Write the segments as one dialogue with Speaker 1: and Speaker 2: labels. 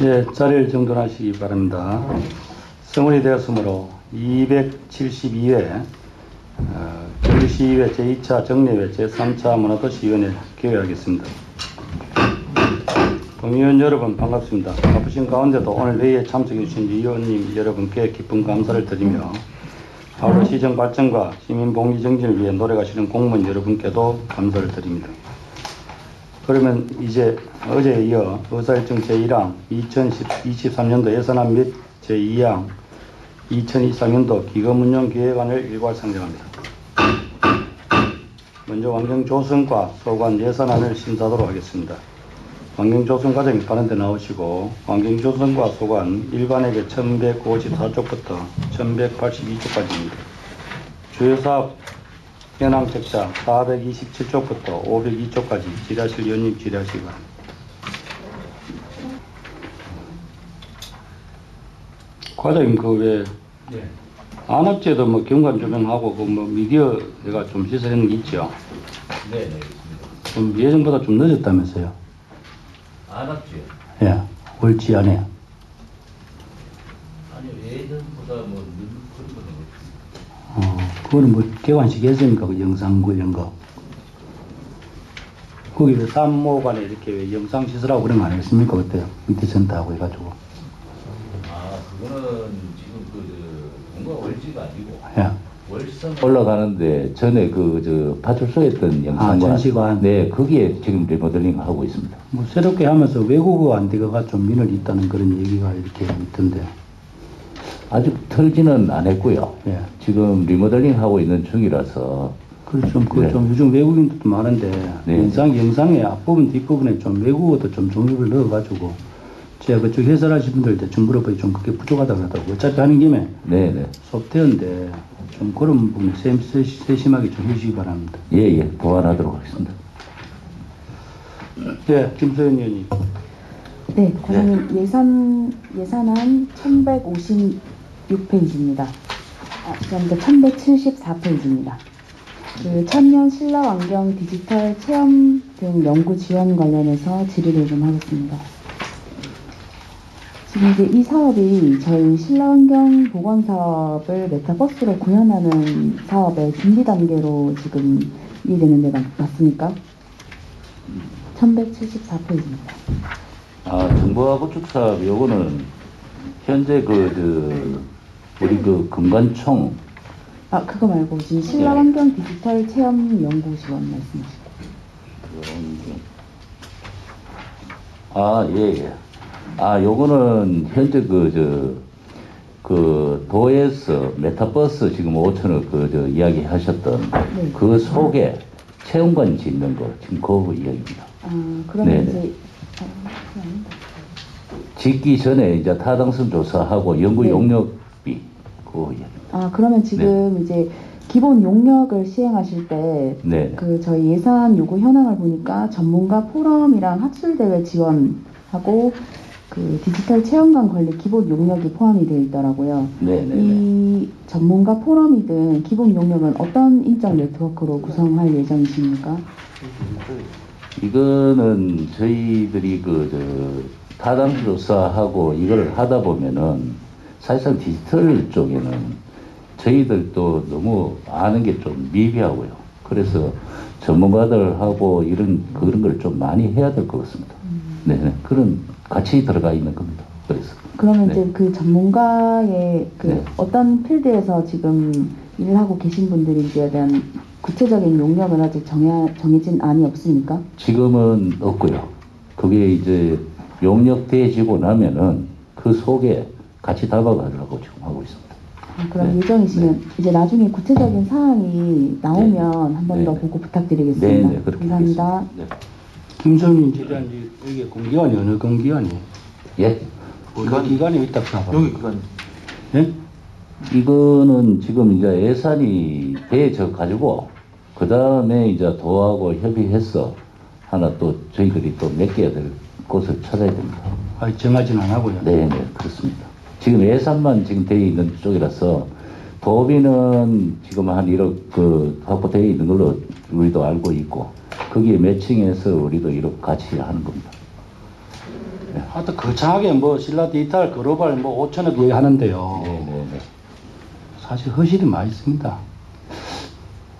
Speaker 1: 네, 자리를 정돈하시기 바랍니다. 성원이 되었으므로 272회 경기시의회 제2차 정례회 제3차 문화도시위원회 개회하겠습니다. 동의원 여러분 반갑습니다. 바쁘신 가운데도 오늘 회의에 참석해 주신 위원님 여러분께 깊은 감사를 드리며 하루 시정 발전과 시민 복리 정진을 위해 노력하시는 공무원 여러분께도 감사를 드립니다. 그러면 이제 어제에 이어 의사일정 제1항 2023년도 예산안 및 제2항 2023년도 기금운용계획안을 일괄 상정합니다. 먼저 환경조성과 소관 예산안을 심사하도록 하겠습니다. 환경조성 과정이 빠른데 나오시고 환경조성과 소관 일반회계 1154쪽부터 1182쪽까지입니다. 주요사업 현황 책자 427쪽부터 502쪽까지 질의하실 위원님 질의하시기 바랍니다. 과장님 그 왜 안압제도 뭐 경관 조명하고 그 뭐 미디어 내가 좀 시설하는 게 있죠.
Speaker 2: 네, 알겠습니다.
Speaker 1: 좀 예전보다 좀 늦었다면서요.
Speaker 2: 안압제요?
Speaker 1: 예, 옳지 않아요.
Speaker 2: 아니요, 예전보다 뭐 그런 건 없습니다.
Speaker 1: 그거는 뭐 개관식 했으니까 그 영상 그 이런 거. 거기 왜 산모관에 이렇게 왜 영상 시설하고 그런 거 안 했습니까 그때 밑에 센터하고 해가지고.
Speaker 2: 아, 그거는 지금 뭔가 월지가 아니고
Speaker 1: 예.
Speaker 2: 월성 올라가는데 전에 파출소에 있던 영상관.
Speaker 1: 전시관.
Speaker 2: 네, 거기에 지금 리모델링 하고 있습니다.
Speaker 1: 뭐 새롭게 하면서 외국어 안 되가가 좀 민원이 있다는 그런 얘기가 이렇게 있던데.
Speaker 2: 아직 털지는 안 했고요.
Speaker 1: 예.
Speaker 2: 지금 리모델링 하고 있는 중이라서.
Speaker 1: 그래서 좀,
Speaker 2: 네.
Speaker 1: 좀 요즘 외국인들도 많은데,
Speaker 2: 네.
Speaker 1: 영상의 앞부분, 뒷부분에 좀 외국어도 좀 종류를 넣어가지고, 제가 그쪽 해설하신 분들한테 좀 물어보니 좀 그게 부족하다고 그러더라고요. 어차피 하는 김에,
Speaker 2: 네네.
Speaker 1: 소프트웨어인데, 좀 그런 부분에 세심하게 좀 해주시기 바랍니다.
Speaker 2: 예, 보완하도록 하겠습니다.
Speaker 1: 네, 김소연 의원님.
Speaker 3: 네, 과장님 예산안 1156페이지입니다. 그런데 1174페이지입니다. 그 천년 신라환경 디지털 체험 등 연구 지원 관련해서 질의를 좀 하겠습니다. 지금 이제 이 사업이 저희 신라환경 보건 사업을 메타버스로 구현하는 사업의 준비 단계로 지금 이해되는데 맞습니까? 1174페이지입니다.
Speaker 2: 아, 정보화 구축 사업 요거는 현재 우리 금관총.
Speaker 3: 그거 말고 지금 신라환경 디지털 체험 연구 지원 말씀하시고.
Speaker 2: 예. 요거는 현재 도에서 메타버스 지금 5천억 이야기 하셨던
Speaker 3: 네.
Speaker 2: 그 속에 체험관 짓는 거 지금 그 이야기입니다.
Speaker 3: 그러면
Speaker 2: 네네.
Speaker 3: 이제
Speaker 2: 짓기 전에 이제 타당성 조사하고 연구
Speaker 3: 네.
Speaker 2: 용역비 그거 이야기입니다.
Speaker 3: 그러면 지금 이제 기본 용역을 시행하실 때
Speaker 2: 네.
Speaker 3: 저희 예산 요구 현황을 보니까 전문가 포럼이랑 학술대회 지원하고 그 디지털 체험관 관리 기본 용역이 포함이 되어 있더라고요.
Speaker 2: 네네네.
Speaker 3: 이 전문가 포럼이든 기본 용역은 어떤 인적 네트워크로 구성할 예정이십니까?
Speaker 2: 이거는 저희들이 타당 조사하고 이걸 하다 보면은 사실상 디지털 쪽에는 저희들도 너무 아는 게 좀 미비하고요. 그래서 전문가들하고 그런 걸 좀 많이 해야 될 것 같습니다. 네, 그런 같이 들어가 있는 겁니다. 그래서.
Speaker 3: 그러면
Speaker 2: 네.
Speaker 3: 이제 그 전문가의
Speaker 2: 네.
Speaker 3: 어떤 필드에서 지금 일을 하고 계신 분들인지에 대한 구체적인 용역은 아직 정해진 안이 없습니까?
Speaker 2: 지금은 없고요. 그게 이제 용역돼지고 나면은 그 속에 같이 담아가려고 지금 하고 있습니다.
Speaker 3: 그럼
Speaker 2: 네.
Speaker 3: 예정이시면 이제 나중에 구체적인 사항이 나오면 한 번 더
Speaker 2: 네.
Speaker 3: 보고 부탁드리겠습니다.
Speaker 2: 네, 그렇게
Speaker 3: 감사합니다.
Speaker 2: 하겠습니다. 네.
Speaker 1: 김소연님 질의한 이게 공기관이 어느 공기관이에요?
Speaker 2: 예?
Speaker 1: 어느 기관에 있다고 생각합니까?
Speaker 4: 여기 그건
Speaker 1: 예?
Speaker 2: 이거는 지금 이제 예산이 돼져 가지고 그 다음에 이제 도하고 협의해서 하나 또 저희들이 또 맡겨야 될 곳을 찾아야 됩니다.
Speaker 1: 정하진 안 하고요.
Speaker 2: 네, 그렇습니다. 지금 예산만 지금 돼 있는 쪽이라서 도비는 지금 한 1억 확보되어 있는 걸로 우리도 알고 있고 거기에 매칭해서 우리도 이렇게 같이 하는 겁니다.
Speaker 1: 하여튼 거창하게 뭐 신라 디지털 글로벌 뭐 5천억 얘기하는데요.
Speaker 2: 네네네.
Speaker 1: 사실 허실이 많이 있습니다.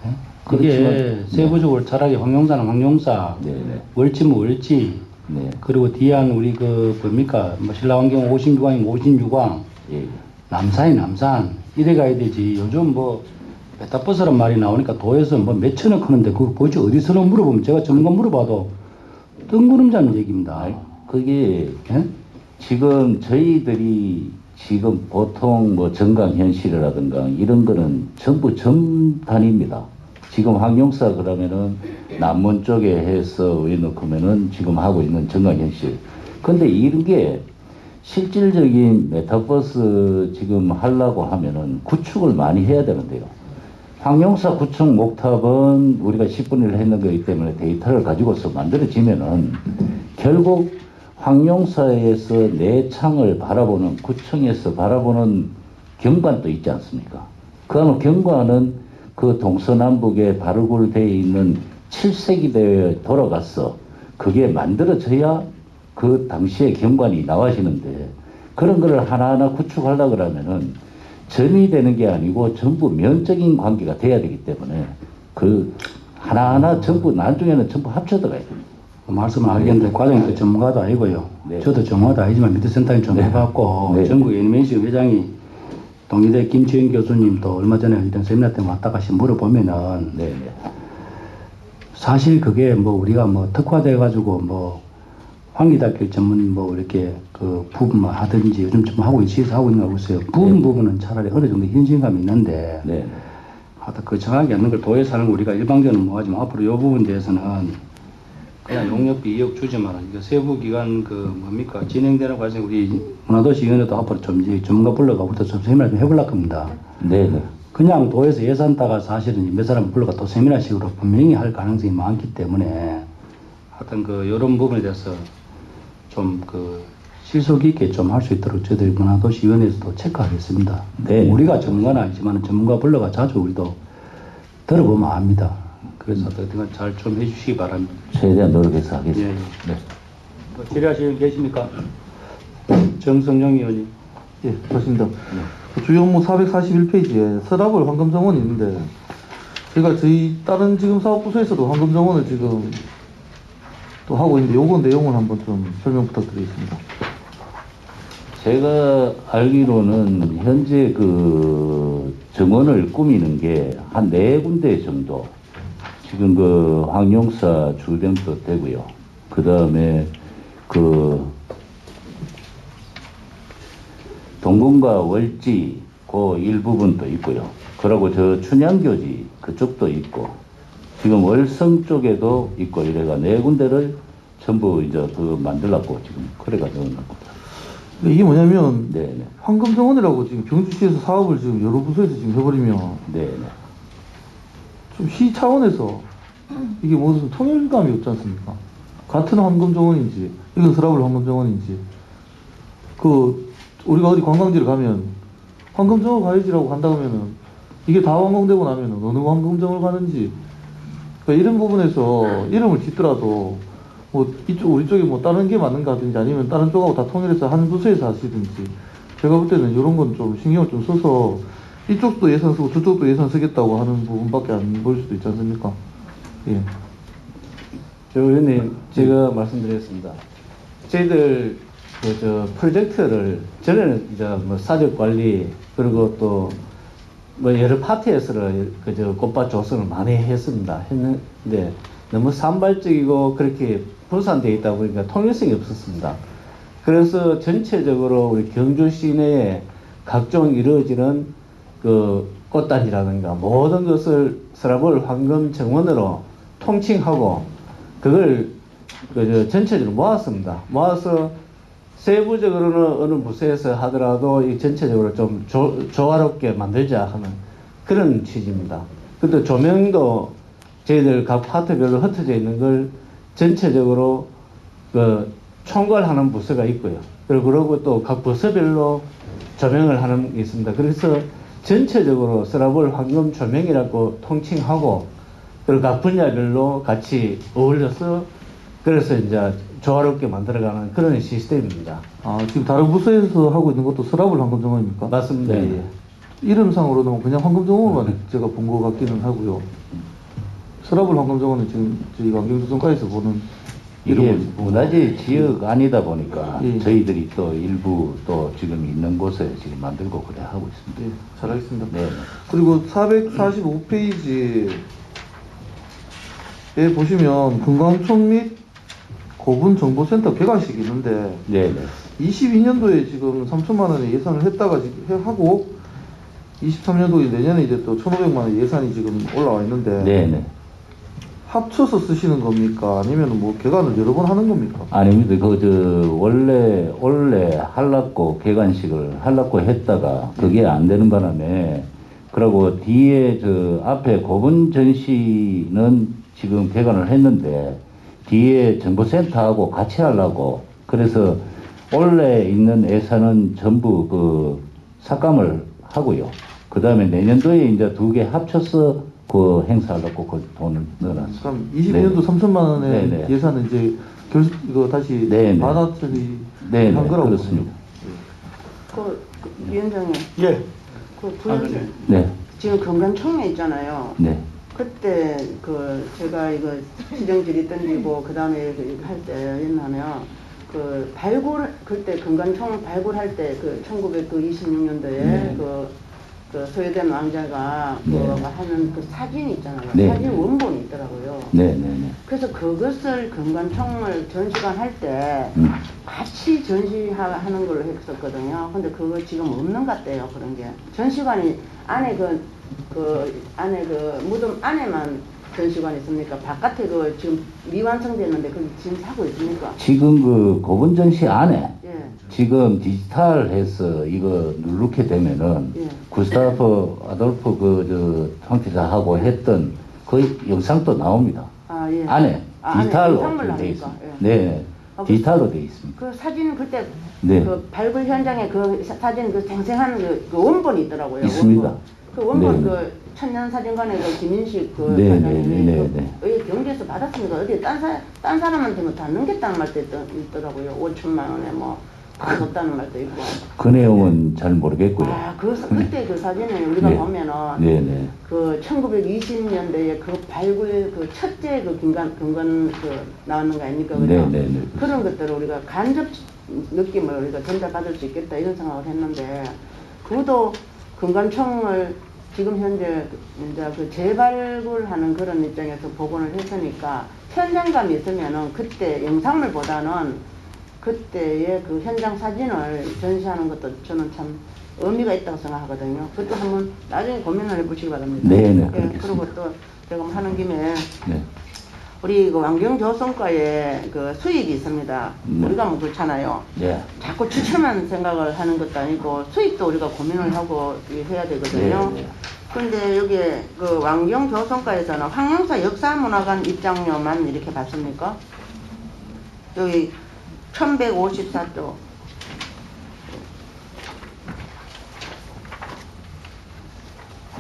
Speaker 1: 예? 그게
Speaker 2: 그렇지만,
Speaker 1: 세부적으로 차라리 황용사는 황용사,
Speaker 2: 네네.
Speaker 1: 월지는 월지,
Speaker 2: 네.
Speaker 1: 그리고 뒤안 우리 그 뭡니까 뭐 신라환경 56광이 56광,
Speaker 2: 예.
Speaker 1: 남산이 남산 이래 가야 되지. 요즘 뭐 메타버스란 말이 나오니까 도에서 뭐 몇천억 하는데 그거 뭐지 어디서는 물어보면 제가 전문가 물어봐도 뜬구름 잡는 얘기입니다.
Speaker 2: 아이, 그게
Speaker 1: 예?
Speaker 2: 지금 저희들이 지금 보통 뭐 정강현실이라든가 이런 거는 전부 점단입니다. 지금 황용사 그러면은 남문 쪽에 해서 왜 넣으면은 지금 하고 있는 정강현실. 근데 이런 게 실질적인 메타버스 지금 하려고 하면은 구축을 많이 해야 되는데요. 황용사 구축 목탑은 우리가 10분의 1 했는 거기 때문에 데이터를 가지고서 만들어지면은 결국 황용사에서 내창을 바라보는 구청에서 바라보는 경관도 있지 않습니까? 그 경관은 그 동서남북에 발굴되어 있는 7세기대에 돌아가서 그게 만들어져야 그 당시의 경관이 나와지는데 그런 거를 하나하나 구축하려고 그러면은 점이 되는 게 아니고 전부 면적인 관계가 돼야 되기 때문에 그 하나하나 전부 나중에는 전부 합쳐져 가야 됩니다.
Speaker 1: 말씀을 알겠는데 과장님도 전문가도 아니고요.
Speaker 2: 네.
Speaker 1: 저도 전문가도 아니지만 미드센터에 좀
Speaker 2: 네.
Speaker 1: 해봤고
Speaker 2: 네.
Speaker 1: 전국 애니메이션 회장이 동의대 김치현 교수님도 얼마 전에 이런 세미나 때 왔다 가시 물어보면은
Speaker 2: 네.
Speaker 1: 사실 그게 뭐 우리가 뭐 특화돼 가지고 뭐 환기닫기 전문 뭐 이렇게 그 부분 하든지 요즘 좀 하고 있어서 하고 있는 거 있어요. 부분은 차라리 어느 정도 현실감이 있는데
Speaker 2: 네.
Speaker 1: 하여튼 그 정확히 않는 걸 도에서 하는 거 우리가 일반적으로 뭐 하지만 앞으로 요 부분에 대해서는 그냥 용역비 2억 주지만 이거 세부 기관 그 뭡니까 진행되는 과정에 우리 문화도시위원회도 앞으로 좀 이제 전문가 불러가 우리도 좀 세미나 좀 해보려고 합니다.
Speaker 2: 네.
Speaker 1: 그냥 도에서 예산 따가 사실은 몇 사람 불러가 또 세미나식으로 분명히 할 가능성이 많기 때문에 하여튼 그 이런 부분에 대해서 좀 그 실속 있게 좀 할 수 있도록 저희들이 문화도시위원회에서도 체크하겠습니다.
Speaker 2: 네.
Speaker 1: 우리가 전문가는 아니지만 전문가 불러가 자주 우리도 들어보면 압니다. 그래서 어떻게든 잘 좀 해주시기 바랍니다.
Speaker 2: 최대한 노력해서 하겠습니다.
Speaker 1: 예, 예.
Speaker 2: 네.
Speaker 1: 질의하시는 분 계십니까? 정성영 의원님.
Speaker 4: 예, 맞습니다. 주요 업무 441페이지에 서랍을 황금정원이 있는데, 제가 저희 다른 지금 사업부서에서도 황금정원을 지금 또 하고 있는데, 요거 내용을 한번 좀 설명 부탁드리겠습니다.
Speaker 2: 제가 알기로는 현재 그 정원을 꾸미는 게 한 4군데 정도 지금 그 황용사 주변도 되고요. 그 다음에 그 동궁과 월지 그 일부분도 있고요. 그리고 저 춘향교지 그쪽도 있고 지금 월성 쪽에도 있고 이래가 4군데를 전부 이제 그 만들라고 지금 그래가 넣은 겁니다.
Speaker 4: 이게 뭐냐면,
Speaker 2: 네네.
Speaker 4: 황금정원이라고 지금 경주시에서 사업을 지금 여러 부서에서 지금 해버리면,
Speaker 2: 네네.
Speaker 4: 좀 시 차원에서 이게 무슨 통일감이 없지 않습니까? 같은 황금정원인지, 이건 서랍을 황금정원인지, 우리가 어디 관광지를 가면, 황금정원 가야지라고 간다 그러면은, 이게 다 완공되고 나면은 어느 황금정원 가는지, 그러니까 이런 부분에서 이름을 짓더라도, 뭐, 우리 쪽에 뭐 다른 게 맞는가 하든지 아니면 다른 쪽하고 다 통일해서 한 부서에서 하시든지, 제가 볼 때는 이런 건 좀 신경을 좀 써서, 이쪽도 예산 쓰고 저쪽도 예산 쓰겠다고 하는 부분밖에 안 보일 수도 있지 않습니까? 예.
Speaker 5: 저 의원님, 제가 말씀드렸습니다. 저희들 프로젝트를 전에는 이제 뭐 사적 관리 그리고 또 뭐 여러 파트에서를 꽃밭 조성을 많이 했는데 너무 산발적이고 그렇게 분산되어 있다 보니까 통일성이 없었습니다. 그래서 전체적으로 우리 경주 시내에 각종 이루어지는 그 꽃단지라든가 모든 것을 서랍을 황금 정원으로 통칭하고 그걸 전체적으로 모았습니다. 모아서 세부적으로는 어느 부서에서 하더라도 이 전체적으로 좀 조화롭게 만들자 하는 그런 취지입니다. 근데 조명도 저희들 각 파트별로 흩어져 있는 걸 전체적으로 그 총괄하는 부서가 있고요. 그리고 또 각 부서별로 조명을 하는 게 있습니다. 그래서 전체적으로 서랍을 황금 조명이라고 통칭하고 그리고 각 분야별로 같이 어울려서 그래서 이제 조화롭게 만들어가는 그런 시스템입니다.
Speaker 4: 아, 지금 다른 부서에서 하고 있는 것도 서라블 황금정원입니까?
Speaker 5: 맞습니다.
Speaker 2: 네.
Speaker 5: 예.
Speaker 4: 이름상으로는 그냥 황금정원만 제가 본 것 같기는 하고요. 서라블 황금정원은 지금 저희 환경조성과에서 보는
Speaker 2: 이게
Speaker 4: 이름을
Speaker 2: 문화재 지역 아니다 보니까
Speaker 4: 예.
Speaker 2: 저희들이 또 일부 또 지금 있는 곳에 지금 만들고 그래 하고 있습니다.
Speaker 4: 예, 잘하겠습니다.
Speaker 2: 네.
Speaker 4: 그리고 445페이지에 보시면 금강촌 및 고분정보센터 개관식이 있는데
Speaker 2: 네, 네.
Speaker 4: 22년도에 지금 3천만 원의 예산을 했다가 지금 하고 23년도에 내년에 이제 또 1,500만 원 예산이 지금 올라와 있는데
Speaker 2: 네, 네.
Speaker 4: 합쳐서 쓰시는 겁니까? 아니면 뭐 개관을 여러 번 하는 겁니까?
Speaker 2: 아닙니다. 원래 한락고 개관식을 한락고 했다가 그게 안 되는 바람에 그러고 뒤에 앞에 고분 전시는 지금 개관을 했는데 뒤에 정보센터하고 같이 하려고 그래서 원래 있는 예산은 전부 삭감을 하고요. 그 다음에 내년도에 이제 두 개 합쳐서 그 행사하려고 그 돈을 넣어놨습니다.
Speaker 4: 그럼 22년도 3천만 원의
Speaker 2: 네네.
Speaker 4: 예산은 이제 이거 다시
Speaker 2: 네네.
Speaker 4: 반환처리
Speaker 2: 네,
Speaker 4: 한 거라고
Speaker 2: 그렇습니다.
Speaker 6: 위원장님,
Speaker 1: 예.
Speaker 2: 네,
Speaker 6: 지금 건강청에 있잖아요.
Speaker 2: 네,
Speaker 6: 그때 제가 이거 지정질이 던지고 그 다음에 할 때 옛날에요. 그때 건강청 발굴할 때 1926년도에
Speaker 2: 네.
Speaker 6: 소요된 왕자가
Speaker 2: 네.
Speaker 6: 하는 그 사진이 있잖아요.
Speaker 2: 네.
Speaker 6: 사진 원본이 있더라고요.
Speaker 2: 네, 네, 네.
Speaker 6: 그래서 그것을 건강청을 전시관 할 때 같이 전시하는 걸로 했었거든요. 근데 그거 지금 없는 것 같대요, 그런 게. 전시관이 안에 안에 무덤 안에만 전시관이 있습니까? 바깥에 지금 미완성됐는데 그게 지금 하고 있습니까?
Speaker 2: 지금 고분 전시 안에
Speaker 6: 예.
Speaker 2: 지금 디지털해서 이거 누르게 되면은
Speaker 6: 예.
Speaker 2: 구스타프 아돌프 황태자하고 했던 그 영상도 나옵니다.
Speaker 6: 아, 예.
Speaker 2: 안에 디지털로
Speaker 6: 영상물
Speaker 2: 되어
Speaker 6: 나옵니까?
Speaker 2: 있습니다.
Speaker 6: 예.
Speaker 2: 네,
Speaker 6: 아,
Speaker 2: 디지털로 되어 있습니다.
Speaker 6: 그 사진 그때
Speaker 2: 네.
Speaker 6: 발굴 현장에 사진 생생한 그 원본이 있더라고요.
Speaker 2: 있습니다.
Speaker 6: 원본. 그 원본
Speaker 2: 네.
Speaker 6: 천년사진관의 김인식
Speaker 2: 네,
Speaker 6: 사장님이
Speaker 2: 네, 네, 네.
Speaker 6: 어디 경기에서 받았습니까? 어디 딴 사람한테 다 넘겼다는 말도 있더라고요. 5천만 원에 다 줬다는 말도 있고.
Speaker 2: 그 내용은 잘 모르겠고요.
Speaker 6: 그때 그 사진을 우리가
Speaker 2: 네.
Speaker 6: 보면은
Speaker 2: 네, 네.
Speaker 6: 1920년대에 발굴 첫째 근간 나오는 거 아닙니까? 그죠?
Speaker 2: 네, 네, 네.
Speaker 6: 그런 것들을 우리가 간접 느낌을 우리가 전달받을 수 있겠다 이런 생각을 했는데 그것도 금관청을 지금 현재 이제 재발굴하는 그런 입장에서 복원을 했으니까 현장감이 있으면은 그때 영상물보다는 그때의 그 현장 사진을 전시하는 것도 저는 참 의미가 있다고 생각하거든요. 그것도 한번 나중에 고민을 해보시기 바랍니다.
Speaker 2: 네네,
Speaker 6: 예,
Speaker 2: 그렇겠습니다.
Speaker 6: 그리고 또 제가 하는 김에
Speaker 2: 네.
Speaker 6: 우리 환경조성과에 수익이 있습니다.
Speaker 2: 네.
Speaker 6: 우리가 그렇잖아요.
Speaker 2: 네.
Speaker 6: 자꾸 추천만 생각을 하는 것도 아니고 수익도 우리가 고민을 하고 해야 되거든요.
Speaker 2: 네, 네.
Speaker 6: 그런데 여기 환경조성과에서는 황영사 역사문화관 입장료만 이렇게 받습니까? 여기 1154조.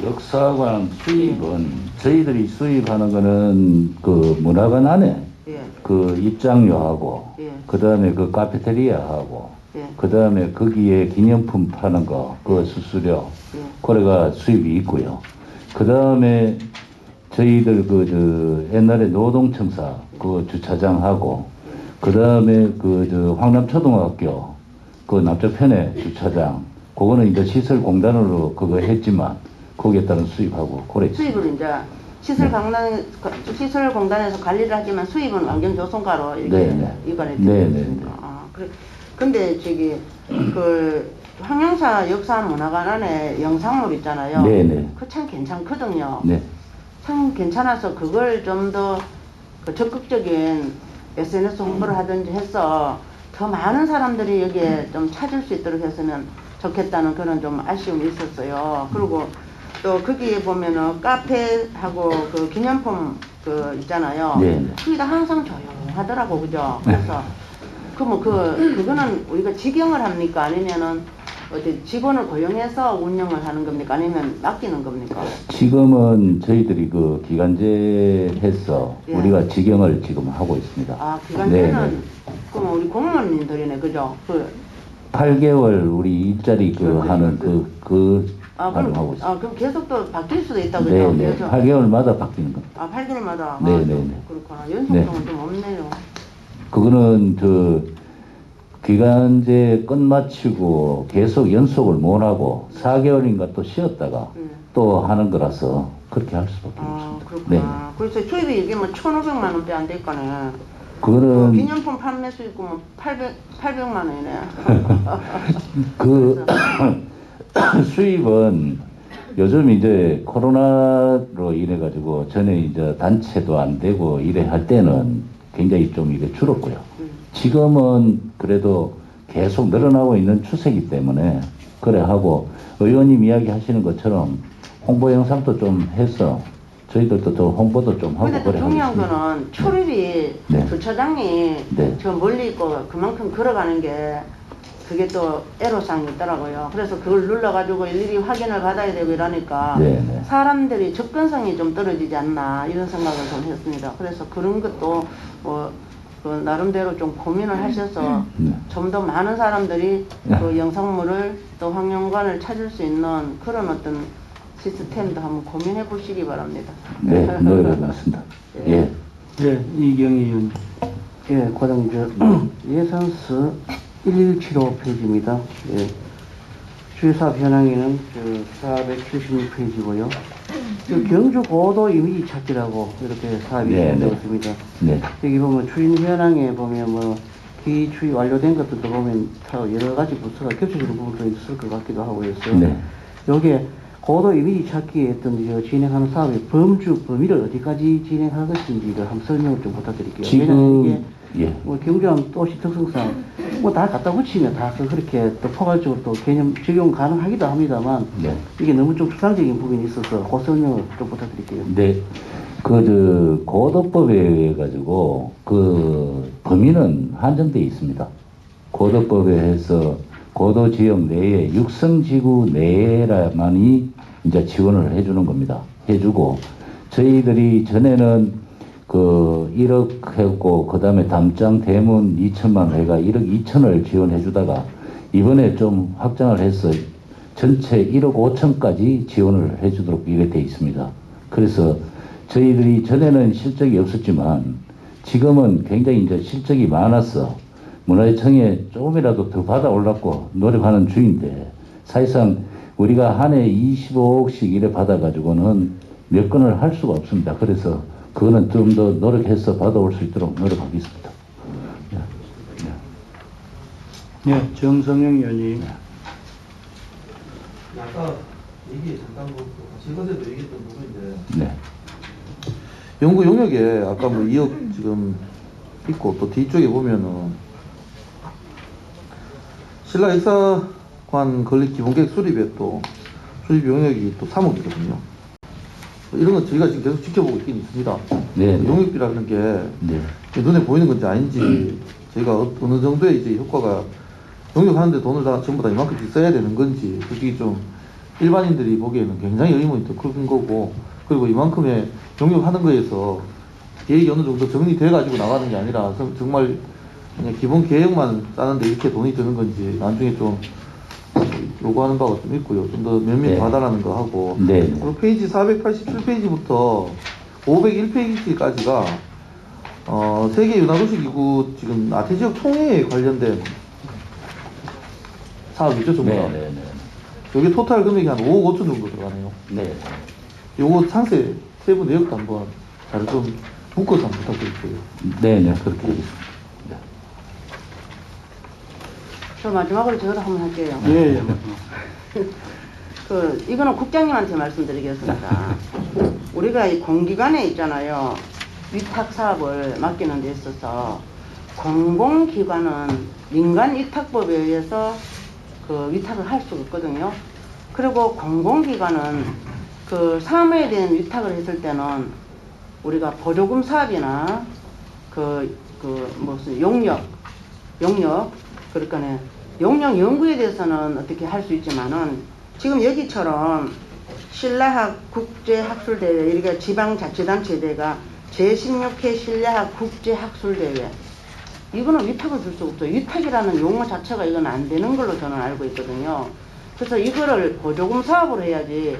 Speaker 2: 역사관 수입은 저희들이 수입하는 거는 그 문화관 안에
Speaker 6: 예.
Speaker 2: 그 입장료하고
Speaker 6: 예.
Speaker 2: 그 다음에 그 카페테리아하고
Speaker 6: 예.
Speaker 2: 그 다음에 거기에 기념품 파는 거 그 수수료
Speaker 6: 예.
Speaker 2: 그래가 수입이 있고요. 그 다음에 저희들 옛날에 노동청사 그 주차장하고 그 다음에 황남초등학교 그 남쪽편에 주차장 그거는 이제 시설공단으로 그거 했지만 거기에 따른 수입하고 그래
Speaker 6: 수입을 이제 시설공단에서 관리를 하지만 수입은 환경조성과로 이렇게
Speaker 2: 네, 네.
Speaker 6: 이관해
Speaker 2: 네, 네,
Speaker 6: 드리겠습니다.
Speaker 2: 네.
Speaker 6: 아, 그래. 근데 황영사 역사문화관 안에 영상물 있잖아요.
Speaker 2: 네, 네.
Speaker 6: 그 참 괜찮거든요.
Speaker 2: 네.
Speaker 6: 참 괜찮아서 그걸 좀 더 적극적인 SNS 홍보를 하든지 해서 더 많은 사람들이 여기에 좀 찾을 수 있도록 했으면 좋겠다는 그런 좀 아쉬움이 있었어요. 그리고 또 거기에 보면은 카페하고 그 기념품 있잖아요.
Speaker 2: 네.
Speaker 6: 거기가 항상 조용하더라고, 그죠? 그래서 그거는 우리가 직영을 합니까? 아니면은 어디 직원을 고용해서 운영을 하는 겁니까? 아니면 맡기는 겁니까?
Speaker 2: 지금은 저희들이 그 기간제 해서
Speaker 6: 예.
Speaker 2: 우리가 직영을 지금 하고 있습니다.
Speaker 6: 아, 기간제는
Speaker 2: 네, 네.
Speaker 6: 그럼 우리 공무원님들이네, 그죠?
Speaker 2: 8개월 우리 일자리 그
Speaker 6: 그렇군요.
Speaker 2: 하는 그 활용하고 있습니다.
Speaker 6: 그럼 계속 또 바뀔 수도 있다, 그죠?
Speaker 2: 네, 네.
Speaker 6: 그래서-
Speaker 2: 8개월마다 바뀌는 겁니다.
Speaker 6: 8개월마다.
Speaker 2: 네, 네, 네.
Speaker 6: 그렇구나. 연속성은 좀 없네요.
Speaker 2: 그거는 기간제 끝마치고 계속 연속을 못 하고 4개월인가 또 쉬었다가 또 하는 거라서 그렇게 할 수밖에
Speaker 6: 아,
Speaker 2: 없습니다.
Speaker 6: 그렇구나. 그래서 수입이 이게 뭐 1,500만 원대 안 될까네.
Speaker 2: 그거는
Speaker 6: 기념품 판매 수익금 뭐 800만 원이네.
Speaker 2: 그 수입은 요즘 이제 코로나로 인해 가지고 전에 이제 단체도 안 되고 이래 할 때는 굉장히 좀 이게 줄었고요. 지금은 그래도 계속 늘어나고 있는 추세이기 때문에 그래 하고 의원님 이야기하시는 것처럼 홍보 영상도 좀 해서 저희들도 더 홍보도 좀 하고
Speaker 6: 근데 또
Speaker 2: 그래
Speaker 6: 중요한
Speaker 2: 하겠습니다.
Speaker 6: 거는 출입이
Speaker 2: 네.
Speaker 6: 주차장이
Speaker 2: 네.
Speaker 6: 저 멀리 있고 그만큼 걸어가는 게 그게 또 애로사항이 있더라고요. 그래서 그걸 눌러가지고 일일이 확인을 받아야 되고 이러니까
Speaker 2: 네, 네.
Speaker 6: 사람들이 접근성이 좀 떨어지지 않나 이런 생각을 좀 했습니다. 그래서 그런 것도 그 나름대로 좀 고민을 하셔서
Speaker 2: 네.
Speaker 6: 좀 더 많은 사람들이 그 영상물을 또 황영관을 찾을 수 있는 그런 어떤 시스템도 한번 고민해 보시기 바랍니다.
Speaker 2: 네, 노력하겠습니다. 예.
Speaker 5: 네, 이경희 의원. 예, 과장님, 예산서 1175페이지입니다. 예. 주요사업 현황에는 476페이지고요. 경주 고도 이미지 찾기라고 이렇게 사업이
Speaker 2: 네,
Speaker 5: 되어
Speaker 2: 네.
Speaker 5: 있습니다.
Speaker 2: 네.
Speaker 5: 여기 보면 추진 현황에 보면 뭐 기추이 완료된 것들도 보면 여러 가지 부서가 겹쳐지는 부분도 있을 것 같기도 하고 해서
Speaker 2: 네.
Speaker 5: 여기에 고도 이미지 찾기에 어떤 진행하는 사업의 범위를 어디까지 진행할 것인지를 한번 설명을 좀 부탁드릴게요. 왜냐하면 이게
Speaker 2: 지금 예.
Speaker 5: 뭐 경주랑 도시 특성상 뭐 다 갖다 붙이면 다 그렇게 또 포괄적으로 또 개념 적용 가능하기도 합니다만
Speaker 2: 네.
Speaker 5: 이게 너무 좀 추상적인 부분이 있어서 그 설명을 좀 부탁드릴게요.
Speaker 2: 네. 고도법에 의해 가지고 그 범위는 한정되어 있습니다. 고도법에 해서 고도 지역 내에 육성지구 내에만이 이제 지원을 해주는 겁니다. 해주고 저희들이 전에는 그 1억 했고 그 다음에 담장 대문 2천만 회가 1억 2천을 지원해 주다가 이번에 좀 확장을 해서 전체 1억 5천까지 지원을 해 주도록 이게 돼 있습니다. 그래서 저희들이 전에는 실적이 없었지만 지금은 굉장히 이제 실적이 많아서 문화재청에 조금이라도 더 받아올랐고 노력하는 중인데 사실상 우리가 한 해 25억씩 이래 받아가지고는 몇 건을 할 수가 없습니다. 그래서 그거는 좀 더 노력해서 받아올 수 있도록 노력하겠습니다.
Speaker 1: 네, 정성영 의원님.
Speaker 4: 아까 얘기 잠깐 지금까지도 얘기했던 부분인데
Speaker 2: 네.
Speaker 4: 연구 용역에 아까 뭐 2억 지금 있고 또 뒤쪽에 보면은 신라 역사관 건립 기본계획 수립에 또 수립 용역이 또 3억이거든요. 이런 거 저희가 지금 계속 지켜보고 있긴 있습니다.
Speaker 2: 네, 네.
Speaker 4: 용역비라는 게
Speaker 2: 네.
Speaker 4: 눈에 보이는 건지 아닌지 저희가 어느 정도의 이제 효과가 용역하는데 돈을 다 전부 다 이만큼씩 써야 되는 건지 솔직히 좀 일반인들이 보기에는 굉장히 의문이 더 큰 거고 그리고 이만큼의 용역하는 거에서 계획이 어느 정도 정리돼 가지고 나가는 게 아니라 정말 그냥 기본 계획만 짜는데 이렇게 돈이 드는 건지 나중에 좀 요구하는 바가 좀 있고요. 좀 더 면밀히
Speaker 2: 네.
Speaker 4: 봐달라는 거 하고
Speaker 2: 네.
Speaker 4: 그리고 페이지 487페이지부터 501페이지까지가 세계 윤화도시 기구 지금 아태지역 총회에 관련된 사업이죠, 전부 다.
Speaker 2: 네. 네.
Speaker 4: 여기 토탈 금액이 한 5억 5천 정도 들어가네요.
Speaker 2: 네.
Speaker 4: 요거 상세 세부 내역도 한번 잘 좀 묶어서 한번 부탁드릴게요.
Speaker 2: 네. 네. 그렇게 하겠습니다.
Speaker 6: 저 마지막으로 저도 한번 할게요.
Speaker 1: 예, 예.
Speaker 6: 이거는 국장님한테 말씀드리겠습니다. 우리가 이 공기관에 있잖아요. 위탁 사업을 맡기는 데 있어서 공공기관은 민간 위탁법에 의해서 그 위탁을 할 수가 없거든요. 그리고 공공기관은 그 사무에 대한 위탁을 했을 때는 우리가 보조금 사업이나 무슨 용역, 그러니까 용역 연구에 대해서는 어떻게 할 수 있지만은 지금 여기처럼 신라학 국제학술대회, 이렇게 지방자치단체대가 제16회 신라학 국제학술대회, 이거는 위탁을 줄 수가 없어요. 위탁이라는 용어 자체가 이건 안 되는 걸로 저는 알고 있거든요. 그래서 이거를 보조금 사업으로 해야지,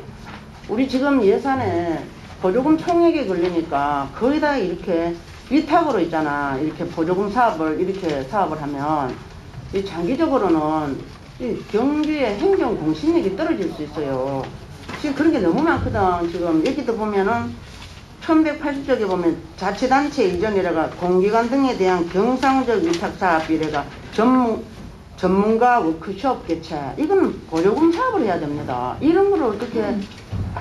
Speaker 6: 우리 지금 예산에 보조금 총액에 걸리니까 거의 다 이렇게 위탁으로 있잖아. 이렇게 보조금 사업을 이렇게 사업을 하면 이 장기적으로는 이 경주의 행정 공신력이 떨어질 수 있어요. 지금 그런 게 너무 많거든. 지금 여기도 보면은 1180쪽에 보면 자치단체 이전이라가 공기관 등에 대한 경상적 위탁사업 이래가 전문가 워크숍 개최, 이건 보조금 사업을 해야 됩니다. 이런 걸 어떻게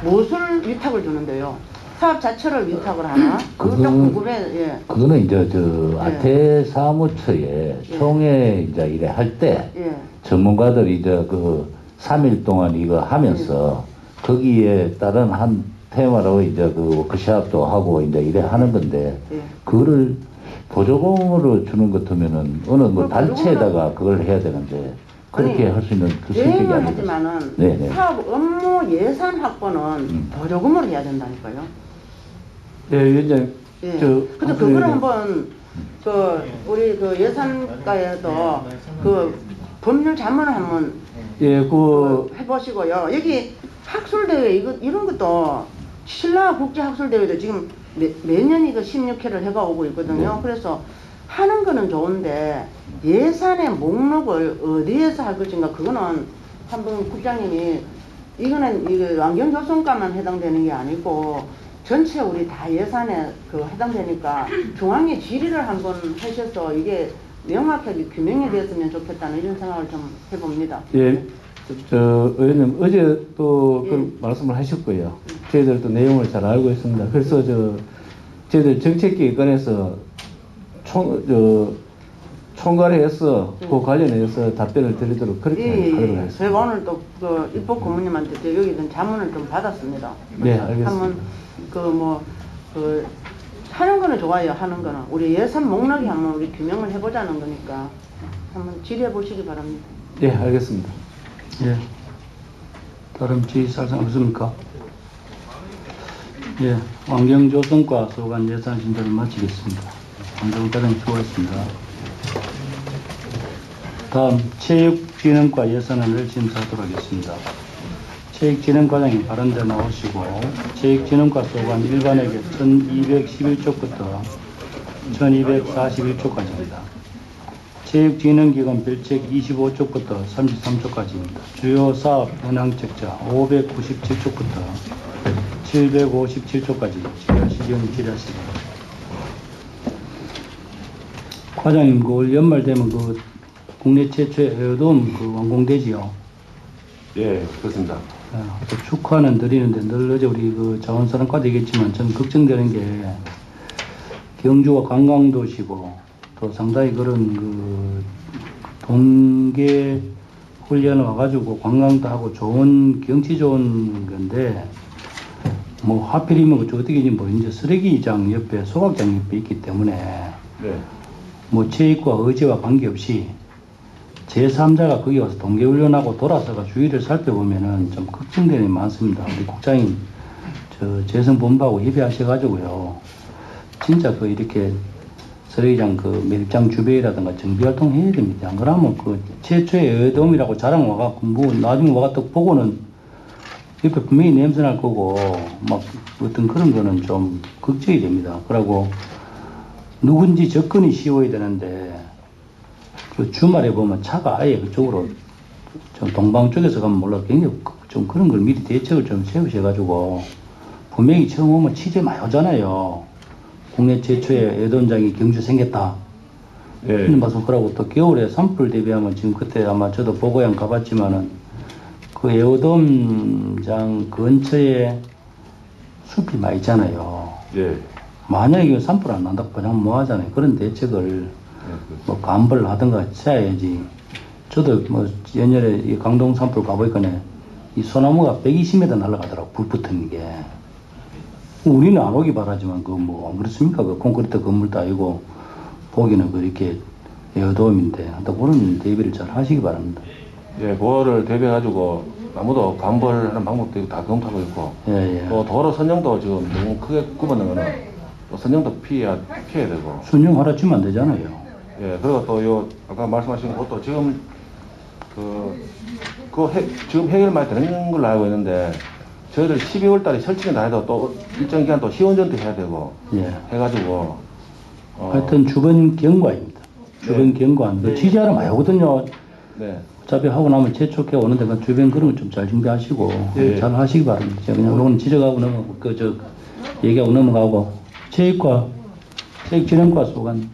Speaker 6: 무엇을 위탁을 주는데요? 사업 자체를 위탁을 하나? 그거 좀 궁금해. 예.
Speaker 2: 그거는 이제 아태 사무처에
Speaker 6: 예.
Speaker 2: 총회 이제 이래 할 때
Speaker 6: 예.
Speaker 2: 전문가들이 이제 그 3일 동안 이거 하면서 거기에 따른 한 테마로 이제 그 워크숍도 하고 이제 이래 하는 건데,
Speaker 6: 예.
Speaker 2: 그거를 보조금으로 주는 것 같으면은 어느 뭐 단체에다가 그걸 해야 되는데 그렇게 할 수 있는 그 성격이
Speaker 6: 여행은
Speaker 2: 아니고.
Speaker 6: 하지만은
Speaker 2: 네네.
Speaker 6: 사업 업무 예산 확보는 보조금으로 해야 된다니까요.
Speaker 4: 예, 위원장님.
Speaker 6: 예.
Speaker 4: 저,
Speaker 6: 근데 그거를 한번 그 우리 그 예산가에도 그 법률 자문을 한번
Speaker 4: 예,
Speaker 6: 그 해보시고요. 여기 학술대회 이런 것도 신라 국제학술대회도 지금 매년 이거 16회를 해가 오고 있거든요. 그래서 하는 거는 좋은데 예산의 목록을 어디에서 할 것인가, 그거는 한번 국장님이 이거는 이거 환경조성과만 해당되는 게 아니고 전체 우리 다 예산에 그 해당되니까 중앙에 질의를 한번 하셔서 이게 명확하게 규명이 되었으면 좋겠다는 이런 생각을 좀 해봅니다.
Speaker 4: 예, 저 의원님 어제 또
Speaker 6: 예.
Speaker 4: 그 말씀을 하셨고요. 저희들도 내용을 잘 알고 있습니다. 그래서 저희들 정책기에 관해서 총괄해서 그 관련해서 답변을 드리도록 그렇게 하도록 하겠습니다.
Speaker 6: 저희가 오늘 또 그 입법 고문님한테 여기 좀 자문을 좀 받았습니다.
Speaker 4: 네, 알겠습니다.
Speaker 6: 한번 하는 거는 좋아요. 하는 거는 우리 예산 목록에 한번 우리 규명을 해보자는 거니까 한번 질의해 보시기 바랍니다.
Speaker 4: 네, 알겠습니다.
Speaker 1: 예. 다른 지사상 없습니까? 예. 환경조성과 소관 예산 심사를 마치겠습니다. 환경과장 수고했습니다. 다음 체육진흥과 예산을 심사하도록 하겠습니다. 체육진흥과장이 발언대 나오시고 체육진흥과 소관 일반에게 1211조부터 1241조까지입니다. 체육진흥기관 별책 25쪽부터 33쪽까지입니다. 주요 사업 현황책자 597쪽부터 757쪽까지 질의하시기 바랍니다. 과장님, 올 연말 되면 그 국내 최초의 에어돔 그 완공되지요?
Speaker 7: 예, 그렇습니다.
Speaker 1: 또 축하는 드리는데 늘 어제 우리 그 자원사랑과도 얘기했지만 저는 걱정되는 게 경주가 관광도시고 또 상당히 그런 그 동계 훈련을 와가지고 관광도 하고 좋은 경치 좋은 건데 뭐 하필이면 그쪽 어떻게인지 모르겠는데 쓰레기장 옆에 소각장 옆에 있기 때문에
Speaker 7: 네.
Speaker 1: 뭐 체육과 의제와 관계없이 제3자가 거기 와서 동계훈련하고 돌아서가 주위를 살펴보면은 좀 걱정되는 게 많습니다. 우리 국장님 저 재성본부하고 협의하셔가지고요. 진짜 그 이렇게 쓰레기장 그 매립장 주변이라든가 정비활동 해야 됩니다. 안 그러면 그 최초의 에어돔이라고 자랑 와갖고 뭐 나중에 와갖고 보고는 옆에 분명히 냄새 날 거고 막 어떤 그런 거는 좀 걱정이 됩니다. 그러고 누군지 접근이 쉬워야 되는데 그 주말에 보면 차가 아예 그쪽으로 좀 동방 쪽에서 가면 몰라 굉장히 좀 그런 걸 미리 대책을 좀 세우셔가지고 분명히 처음 오면 취재 많이 하잖아요. 국내 최초의 에어돔장이 경주 생겼다.
Speaker 7: 예.
Speaker 1: 이런 말씀 그러고 또 겨울에 산불 대비하면 지금 그때 아마 저도 보고양 가봤지만은 그 에어돔장 근처에 숲이 많이 있잖아요.
Speaker 7: 예.
Speaker 1: 만약에 산불 안 난다고 그냥 뭐 하잖아요. 그런 대책을 뭐 간벌을 하든가 해야지. 저도 뭐 연년에 이 강동 산불 가보니까 이 소나무가 120m 날아가더라고, 불 붙은 게. 우리는 안 오기 바라지만 그 뭐 안 그렇습니까? 그 콘크리트 건물도 아니고 보기는 그렇게 여도임인데 또 그런 대비를 잘 하시기 바랍니다.
Speaker 7: 예, 그거를 대비해가지고 아무도 감벌하는 방법도 있고 다 검토하고 있고
Speaker 1: 예, 예.
Speaker 7: 또 도로 선정도 지금 너무 크게 굽어놓은 거는 또 선정도 피해야 되고
Speaker 1: 순영하라 주면 안 되잖아요.
Speaker 7: 예, 그리고 또 요 아까 말씀하신 것도 지금 지금 해결 많이 되는 걸로 알고 있는데 저희들 12월 달에 설치는 다 해도 또 일정 기간 또 시운전도 해야 되고
Speaker 1: 예.
Speaker 7: 해가지고
Speaker 1: 하여튼 주변 경과입니다. 주변 경과인데
Speaker 7: 네.
Speaker 1: 지지하러 많이 오거든요.
Speaker 7: 네.
Speaker 1: 어차피 하고 나면 재촉해 오는데 그 주변 그런 거 좀 잘 준비하시고
Speaker 7: 예.
Speaker 1: 잘 하시기 바랍니다. 제가 그냥 오늘 지적하고 넘어가고 얘기하고 넘어가고 체육진흥과 소관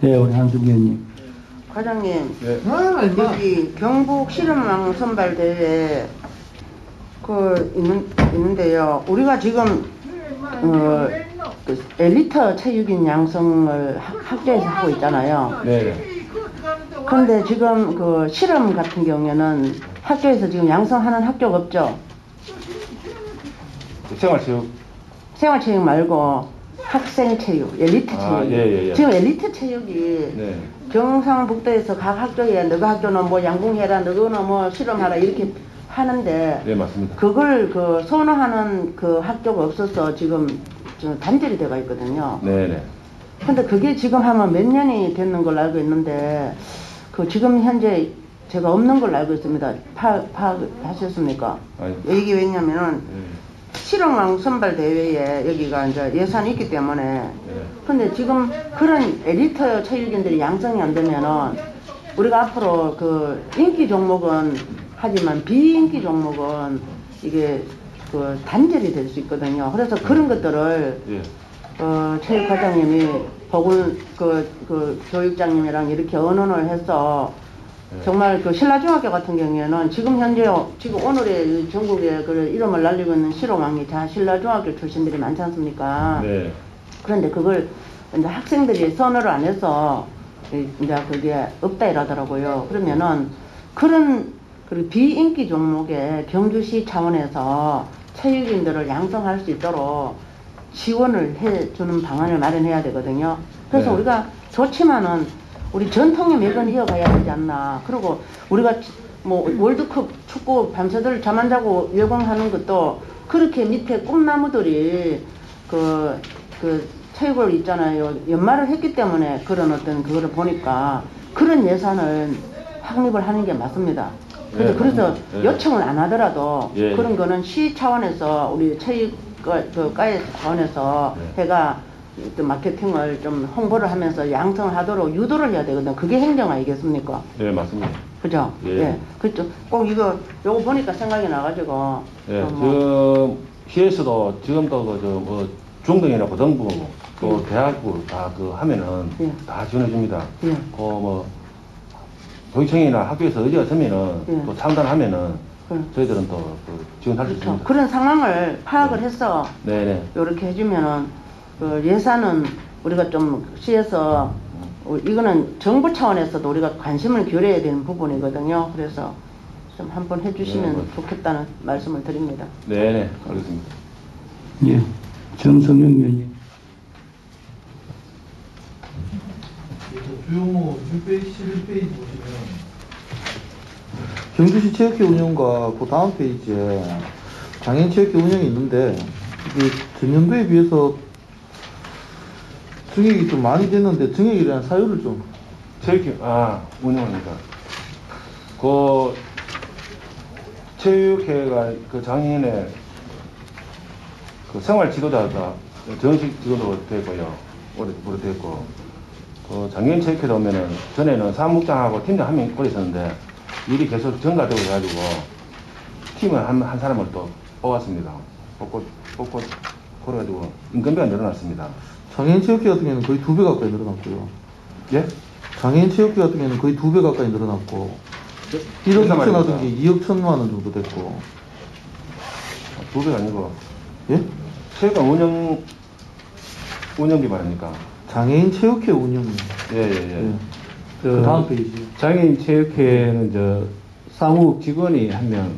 Speaker 1: 예, 우리 한숙 의원님.
Speaker 6: 과장님,
Speaker 7: 예.
Speaker 6: 여기 경북 실험왕 선발 대회 있는데요. 우리가 지금 그 엘리트 체육인 양성을 학교에서 하고 있잖아요.
Speaker 7: 네.
Speaker 6: 그런데 지금 그 실험 같은 경우에는 학교에서 지금 양성하는 학교가 없죠.
Speaker 7: 생활체육
Speaker 6: 생활체육 말고 학생체육, 엘리트 체육.
Speaker 7: 예.
Speaker 6: 지금 엘리트 체육이
Speaker 7: 네.
Speaker 6: 경상북도에서 각 학교에 너가 학교는 뭐 양궁해라, 너거는 뭐 실험하라 이렇게 하는데
Speaker 7: 네, 맞습니다.
Speaker 6: 그걸 그 선호하는 그 학교가 없어서 지금 단절이 돼가 있거든요.
Speaker 7: 네네.
Speaker 6: 근데 그게 지금 하면 몇 년이 됐는 걸로 알고 있는데 그 지금 현재 제가 없는 걸로 알고 있습니다. 파악하셨습니까?
Speaker 7: 아니.
Speaker 6: 이게 왜냐면은
Speaker 7: 네.
Speaker 6: 실험왕 선발 대회에 여기가 이제 예산이 있기 때문에
Speaker 7: 네.
Speaker 6: 근데 지금 그런 엘리트 체육인들이 양성이 안 되면은 우리가 앞으로 그 인기 종목은 하지만 비인기 종목은 이게 그 단절이 될 수 있거든요. 그래서 그런 것들을
Speaker 7: 예.
Speaker 6: 체육과장님이 보건 그 교육장님이랑 이렇게 의논을 해서 정말 그 신라중학교 같은 경우에는 지금 현재 지금 오늘의 전국에 그 이름을 날리고 있는 실험왕이 다 신라중학교 출신들이 많지 않습니까?
Speaker 7: 네.
Speaker 6: 그런데 그걸 이제 학생들이 선호를 안 해서 이제 그게 없다 이러더라고요. 그러면은 그런 그리고 비인기 종목에 경주시 차원에서 체육인들을 양성할 수 있도록 지원을 해주는 방안을 마련해야 되거든요. 그래서
Speaker 7: 네.
Speaker 6: 우리가 좋지만은 우리 전통의 맥은 이어가야 되지 않나. 그리고 우리가 뭐 월드컵 축구 밤새들 잠 안 자고 열광하는 것도 그렇게 밑에 꿈나무들이 그 체육을 있잖아요. 연말을 했기 때문에 그런 어떤 그거를 보니까 그런 예산을 확립을 하는 게 맞습니다.
Speaker 7: 네,
Speaker 6: 그래서
Speaker 7: 네.
Speaker 6: 요청을 안 하더라도
Speaker 7: 예,
Speaker 6: 그런
Speaker 7: 예.
Speaker 6: 거는 시 차원에서 우리 체육과의 차원에서
Speaker 7: 네.
Speaker 6: 해가 또 마케팅을 좀 홍보를 하면서 양성을 하도록 유도를 해야 되거든요. 그게 행정 아니겠습니까?
Speaker 7: 네, 맞습니다.
Speaker 6: 그죠?
Speaker 7: 예.
Speaker 6: 그죠. 꼭 요거 보니까 생각이 나가지고.
Speaker 7: 예,
Speaker 6: 뭐
Speaker 7: 지금 시에서도 지금도 뭐 중등이나 고등부 또 대학부 다 하면은
Speaker 6: 예.
Speaker 7: 다 지원해 줍니다.
Speaker 6: 예.
Speaker 7: 뭐 교육청이나 학교에서 의지가 있으면은
Speaker 6: 예.
Speaker 7: 또 상담하면은
Speaker 6: 그래.
Speaker 7: 저희들은 또 지원할 수
Speaker 6: 그렇죠.
Speaker 7: 있습니다.
Speaker 6: 그런 상황을 파악을 해서
Speaker 7: 네네.
Speaker 6: 이렇게 해주면은 예산은 우리가 좀 시에서 이거는 정부 차원에서도 우리가 관심을 기울여야 되는 부분이거든요. 그래서 좀 한번 해주시면
Speaker 7: 네,
Speaker 6: 좋겠다는 말씀을 드립니다.
Speaker 7: 네네. 알겠습니다.
Speaker 1: 예, 정성영 의원님.
Speaker 4: 주요 6페이지, 11페이지 보시면 경주시 체육회 운영과 그 다음 페이지에 장애인 체육회 운영이 있는데 이게 전년도에 비해서 증액이 좀 많이 됐는데 증액에 대한 사유를 좀
Speaker 7: 체육회, 운영합니다. 체육회가 장애인의 생활 지도자가 정식 지도로 되고요. 오래 됐고, 장애인 체육회도 오면은, 전에는 사무국장하고 팀장 한 명이 있었는데, 일이 계속 증가되고 해가지고, 팀을 한 사람을 또 뽑았습니다. 뽑고, 그래가지고, 인건비가 늘어났습니다.
Speaker 4: 장애인 체육회 같은 경우는 거의 2배 가까이 늘어났고요.
Speaker 7: 예?
Speaker 4: 장애인 체육회 같은 경우는 거의 2배 가까이 늘어났고 1억 2천 하던 게 2억 1천만 원 정도 됐고.
Speaker 7: 2배가 아니고,
Speaker 4: 예?
Speaker 7: 체육관 운영비 말입니까?
Speaker 4: 장애인 체육회 운영.
Speaker 7: 예.
Speaker 4: 그 다음 페이지.
Speaker 8: 장애인 체육회는 사무국 직원이 한 명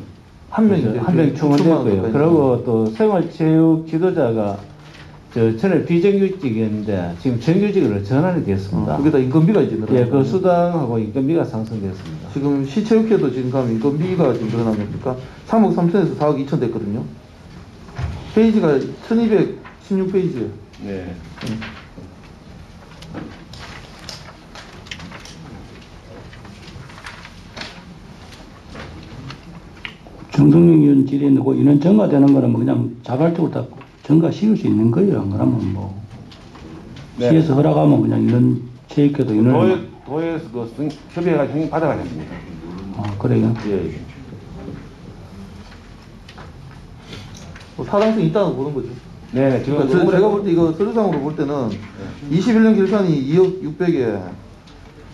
Speaker 4: 한 명이
Speaker 8: 충원됐고요. 그리고 또 생활체육 지도자가 전에 비정규직이었는데 지금 정규직으로 전환이 됐습니다.
Speaker 4: 그게 다 인건비가 이제 늘어나고.
Speaker 8: 예, 그 수당하고 인건비가 상승됐습니다.
Speaker 4: 지금 시체육회도 지금 가면 인건비가 지금 늘어난 겁니까? 3억 3천에서 4억 2천 됐거든요. 페이지가 1216페이지예요.
Speaker 7: 네.
Speaker 1: 정동영 의원 질의하고 인원 증가되는 거는 뭐 그냥 자발적으로 다 증가 시킬 수 있는 거예요. 그러면 뭐
Speaker 7: 네.
Speaker 1: 시에서 허락하면 그냥 인원 체육회도 인원
Speaker 7: 도에서 그 협의회가 형님 받아가셨습니다.
Speaker 1: 그래요.
Speaker 7: 예.
Speaker 4: 뭐 타당성이 있다고 보는 거죠.
Speaker 7: 네, 지금
Speaker 4: 그러니까 제가 볼 때 이거 서류상으로 볼 때는 21년 결산이 2억 600에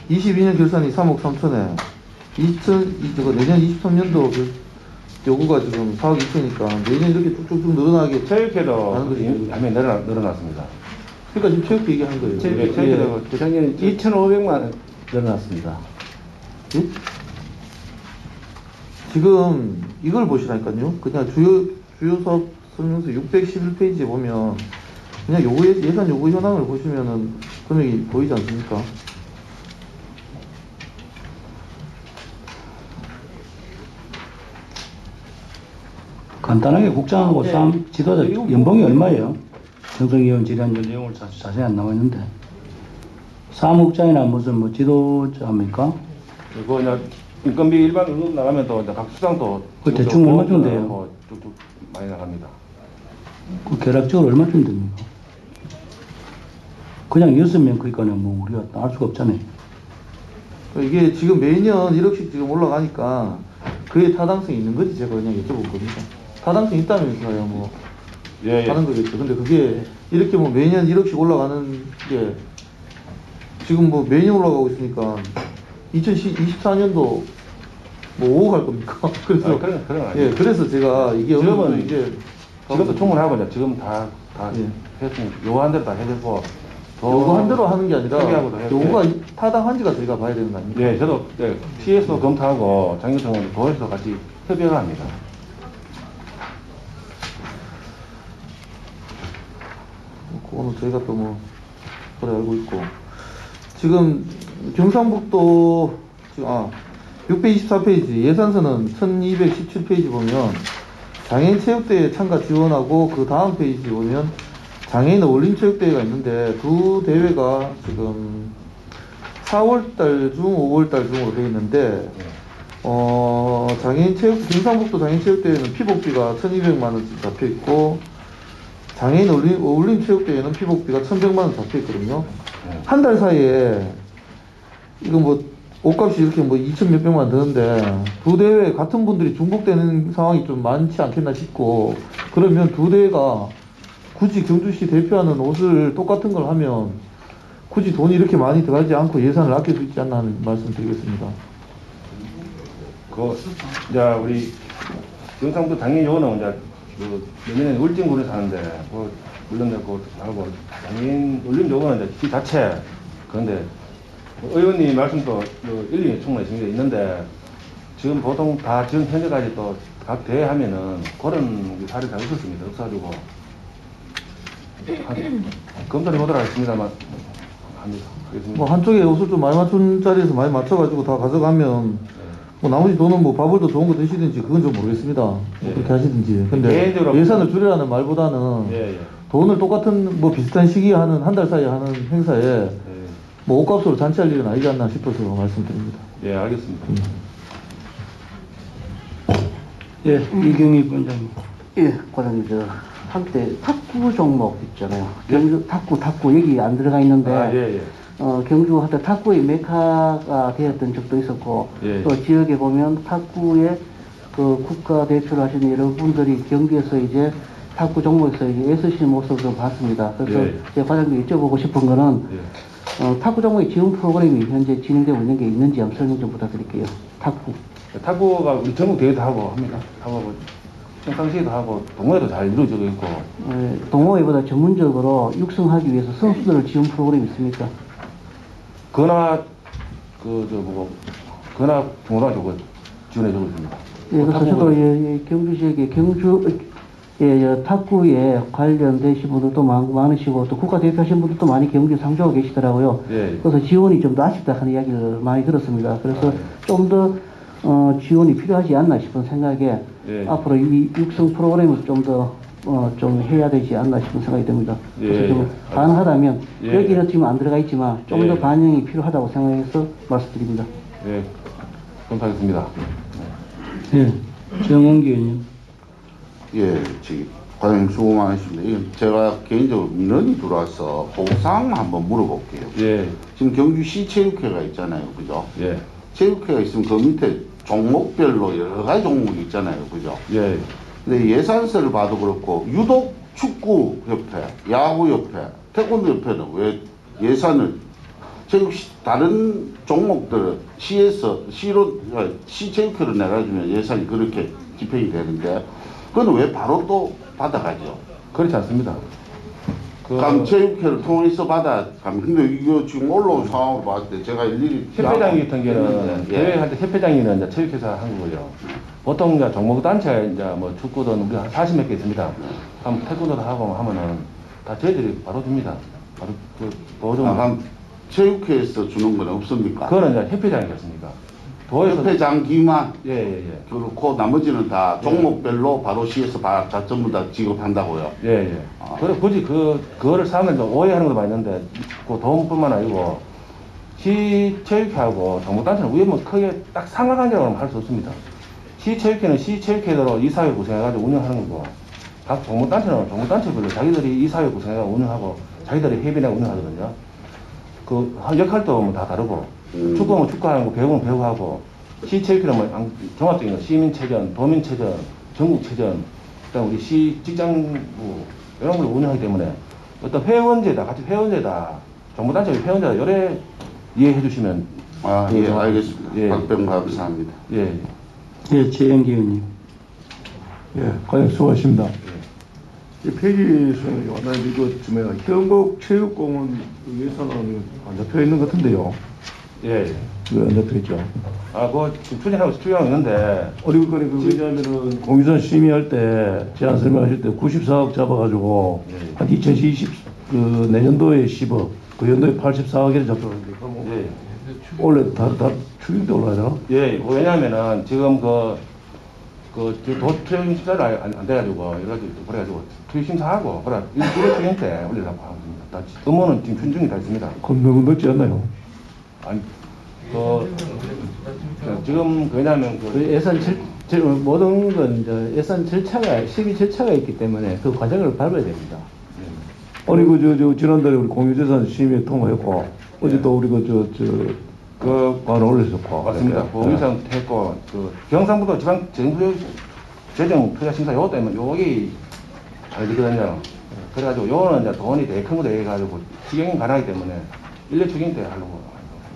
Speaker 4: 22년 결산이 3억 3천에 내년 23년도 요구가 지금 4억 2천이니까 내년 이렇게 쭉쭉쭉 늘어나게
Speaker 7: 체육회도
Speaker 4: 하는 거죠.
Speaker 7: 화면이 늘어났습니다.
Speaker 4: 그러니까 지금 체육회 얘기하는 거예요.
Speaker 7: 체육회도
Speaker 8: 작년 2,500만 원 늘어났습니다.
Speaker 4: 예? 지금 이걸 보시라니까요. 그냥 주요 사업 설명서 611페이지에 보면 그냥 예산 요구 현황을 보시면은 금액이 보이지 않습니까?
Speaker 1: 간단하게 국장하고 싸움 지도자 연봉이 얼마예요? 정성희 의원 질의한 내용을 자세히 안 나와 있는데 사무국장이나 무슨 뭐 지도자입니까?
Speaker 7: 그리고 그냥 인건비 일반 응급 나가면 또 이제 각 수당도
Speaker 1: 그 대충 얼마 정도 돼요?
Speaker 7: 뭐 쭉쭉 많이 나갑니다.
Speaker 1: 그 계략적으로 얼마쯤 됩니까? 그냥 6명 그러니까는 뭐 우리가 알 수가 없잖아요.
Speaker 4: 이게 지금 매년 1억씩 지금 올라가니까 그에 타당성이 있는 거지 제가 그냥 여쭤본 겁니다. 타당성이 있다면서요 뭐
Speaker 7: 예, 예.
Speaker 4: 하는 거겠죠. 근데 그게 이렇게 뭐 매년 1억씩 올라가는 게 지금 뭐 매년 올라가고 있으니까 2024년도 뭐 5억 할 겁니까? 그래서
Speaker 7: 그런 건 아니에요.
Speaker 4: 예, 그래서 제가 이게 어느 정도
Speaker 7: 지금은
Speaker 4: 이제
Speaker 7: 지금도 충분하고 이제 지금 다
Speaker 4: 예.
Speaker 7: 했으니 요구한 대로 다 해줬고
Speaker 4: 요구한 대로 하는 게 아니라
Speaker 7: 협의하고도 해요.
Speaker 4: 요구가 타당한지가 저희가 봐야 되는 거 아닙니까?
Speaker 7: 네, 저도 시에서도 검토하고 장교청은 도에서도 같이 협의를 합니다.
Speaker 4: 그거는 저희가 또 뭐 그래 알고 있고 지금 경상북도 지금 624페이지 예산서는 1217페이지 보면 장애인 체육대회 참가 지원하고 그 다음 페이지 보면 장애인 어울림 체육대회가 있는데 두 대회가 지금 4월달 중 5월달 중으로 되어 있는데 경상북도 장애인 체육대회는 피복비가 1,200만 원씩 잡혀 있고 장애인 어울림 체육대회는 피복비가 1,100만 원 잡혀 있거든요. 한 달 사이에 이거 뭐 옷값이 이렇게 뭐 2천 몇백만 원 드는데 두 대회 같은 분들이 중복되는 상황이 좀 많지 않겠나 싶고 그러면 두 대회가 굳이 경주시 대표하는 옷을 똑같은 걸 하면 굳이 돈이 이렇게 많이 들어가지 않고 예산을 아낄 수 있지 않나 하는 말씀 드리겠습니다.
Speaker 7: 이제 우리 경상북도 당연히 요거는 이제 내년에 울진군에 사는데 물론 그 하고 장애인 울림 요거는 이제 그 자체 그런데 의원님 말씀도 일리 충분히 정리되어 있는데 지금 보통 다 지금 현재까지 또 각 대회 하면은 그런 사례가 없었습니다. 없어가지고 검토해 보도록 하겠습니다만 합니다.
Speaker 4: 뭐 한쪽에 옷을 좀 많이 맞춘 자리에서 많이 맞춰가지고 다 가져가면 뭐 나머지 돈은 뭐 밥을 더 좋은 거 드시든지 그건 좀 모르겠습니다. 뭐 그렇게 하시든지. 근데
Speaker 7: 개인적으로
Speaker 4: 예산을 줄이라는 말보다는
Speaker 7: 예.
Speaker 4: 돈을 똑같은 뭐 비슷한 시기에 하는 한 달 사이에 하는 행사에 뭐 옷값으로 잔치할 일은 아니지 않나 싶어서 말씀드립니다.
Speaker 7: 예, 알겠습니다.
Speaker 1: 예, 이경희 부원장님.
Speaker 5: 예, 과장님, 한때 탁구 종목 있잖아요. 경주 탁구 얘기 안 들어가 있는데,
Speaker 7: 예.
Speaker 5: 경주 하다 탁구의 메카가 되었던 적도 있었고,
Speaker 7: 예.
Speaker 5: 또 지역에 보면 탁구의 그 국가대표를 하시는 여러분들이 경기에서 이제 탁구 종목에서 이제 애쓰시는 모습을 좀 봤습니다. 그래서
Speaker 7: 예.
Speaker 5: 제가 과장님 여쭤보고 싶은 거는, 탁구 종목의 지원 프로그램이 현재 진행되고 있는 게 있는지 한번 설명 좀 부탁드릴게요.
Speaker 7: 탁구가 우리 전국 대회도 하고 합니다. 하고 평상시에도 하고 동호회도 잘 이루어지고 있고.
Speaker 5: 동호회보다 전문적으로 육성하기 위해서 선수들을 지원 프로그램이 있습니까?
Speaker 7: 건화 건화 중고등학교 지원해주고 있습니다.
Speaker 5: 예, 그래서 저도 경주 지역에 예, 탁구에 관련되신 분들도 많으시고 또 국가대표 하신 분들도 많이 경기에 상주하고 계시더라고요.
Speaker 7: 예.
Speaker 5: 그래서 지원이 좀 더 아쉽다 하는 이야기를 많이 들었습니다. 그래서 좀 더 지원이 필요하지 않나 싶은 생각에
Speaker 7: 예.
Speaker 5: 앞으로 이 육성 프로그램을 좀 더 좀 해야 되지 않나 싶은 생각이 듭니다. 그래서
Speaker 7: 예,
Speaker 5: 좀
Speaker 7: 예.
Speaker 5: 가능하다면
Speaker 7: 예.
Speaker 5: 여기는 지금 안 들어가 있지만 좀 더
Speaker 7: 예.
Speaker 5: 반영이 필요하다고 생각해서 말씀드립니다.
Speaker 7: 예. 감사하겠습니다.
Speaker 1: 예, 정원기 의원님.
Speaker 9: 예, 과장님 수고 많으십니다. 이건 제가 개인적으로 민원이 들어와서 보상 한번 물어볼게요.
Speaker 7: 예.
Speaker 9: 지금 경주시 체육회가 있잖아요, 그죠?
Speaker 7: 예.
Speaker 9: 체육회가 있으면 그 밑에 종목별로 여러 가지 종목이 있잖아요, 그죠?
Speaker 7: 예.
Speaker 9: 근데 예산서를 봐도 그렇고 유독 축구협회, 야구협회, 태권도협회는 왜 예산을 다른 종목들은 시체육회로 내가주면 예산이 그렇게 집행이 되는데 그건 왜 바로 또 받아가죠?
Speaker 7: 그렇지 않습니다.
Speaker 9: 그럼 체육회를 통해서 받아가면 근데 이거 지금 올라온 상황을 봤을 때 제가 일일이
Speaker 7: 협회장 같은 경우는
Speaker 9: 했는데,
Speaker 7: 대회할 때 협회장이는 이제 체육회사 한 거고요. 보통 이제 종목 단체 이제 뭐 축구든 우리 한 40몇 개 있습니다. 한번 태권도도 하고 하면은 다 저희들이 바로 줍니다. 바로 그 보조.
Speaker 9: 그럼 체육회에서 주는 건 없습니까?
Speaker 7: 그거는 이제 협회장이겠습니까? 도에서
Speaker 9: 협회장기만
Speaker 7: 예예예.
Speaker 9: 그렇고 나머지는 다 종목별로 바로 시에서 다 전부 다 지급한다고요.
Speaker 7: 예예. 그래 굳이 그거를 사람들이 오해하는 것도 많이 있는데 그 돈뿐만 아니고 시 체육회하고 종목 단체는 위에 뭐 크게 딱 상관관계라고는 할 수 없습니다. 시 체육회는 시 체육회대로 이사회 구성해가지고 운영하는 거고 각 종목 단체는 종목 단체별로 자기들이 이사회 구성해가지고 운영하고 자기들이 협의내고 운영하거든요. 그 역할도 뭐 다 다르고 축구하면 축구하는 거, 배우면 배우하고 시 체육회는 뭐 종합적인 거 시민체전, 도민체전, 전국체전, 그다음 우리 시 직장부 이런 걸 운영하기 때문에 어떤 회원제다, 같이 회원제다, 정부단체 회원제다 요래 이해해 주시면
Speaker 9: 예, 알겠습니다.
Speaker 7: 예.
Speaker 9: 박병 감사합니다.
Speaker 7: 예.
Speaker 1: 예, 최영기 의원님.
Speaker 10: 예, 과장 수고하십니다. 이 폐지수는 완전히 이거 좀 현복 체육공원 예산은 안 잡혀 있는 것 같은데요.
Speaker 7: 예.
Speaker 10: 왜 안 잡혀 있죠?
Speaker 7: 그거 지금 추진하고 있는데
Speaker 10: 어리고 왜냐하면은 공유산 심의할 때 제안 설명하실 때 94억 잡아가지고
Speaker 7: 예.
Speaker 10: 한 2020 그 내년도에 10억, 그 연도에 84억에 잡혔는데 그럼
Speaker 7: 예.
Speaker 10: 원래 다 추경대 올라가잖아.
Speaker 7: 예. 왜냐하면은 지금 투입 심사를 안 돼가지고 여러 가지 그래가지고 투입 심사하고 그래 1월 추경 때 올리려고 하고 있습니다. 다 업무는 지금 준중이 다 있습니다.
Speaker 10: 그럼 너무 늦지 않나요?
Speaker 7: 아니 지금 왜냐하면
Speaker 8: 그 예산 모든 건 이제 예산 절차가 심의 절차가 있기 때문에 그 과정을 밟아야 됩니다.
Speaker 10: 아니 저 지난달에 우리 공유재산 심의 통과했고 어제 또 우리 그 관을 올렸었고
Speaker 7: 맞습니다.
Speaker 10: 이렇게.
Speaker 7: 보험유산 했고 경상북도 지방 재정 투자 심사 요거 때문에 요기 잘 되거든요. 그래가지고 요거는 이제 돈이 되게 큰 거 돼가지고 추경이 가능하기 때문에 1년 추경 때 하려고.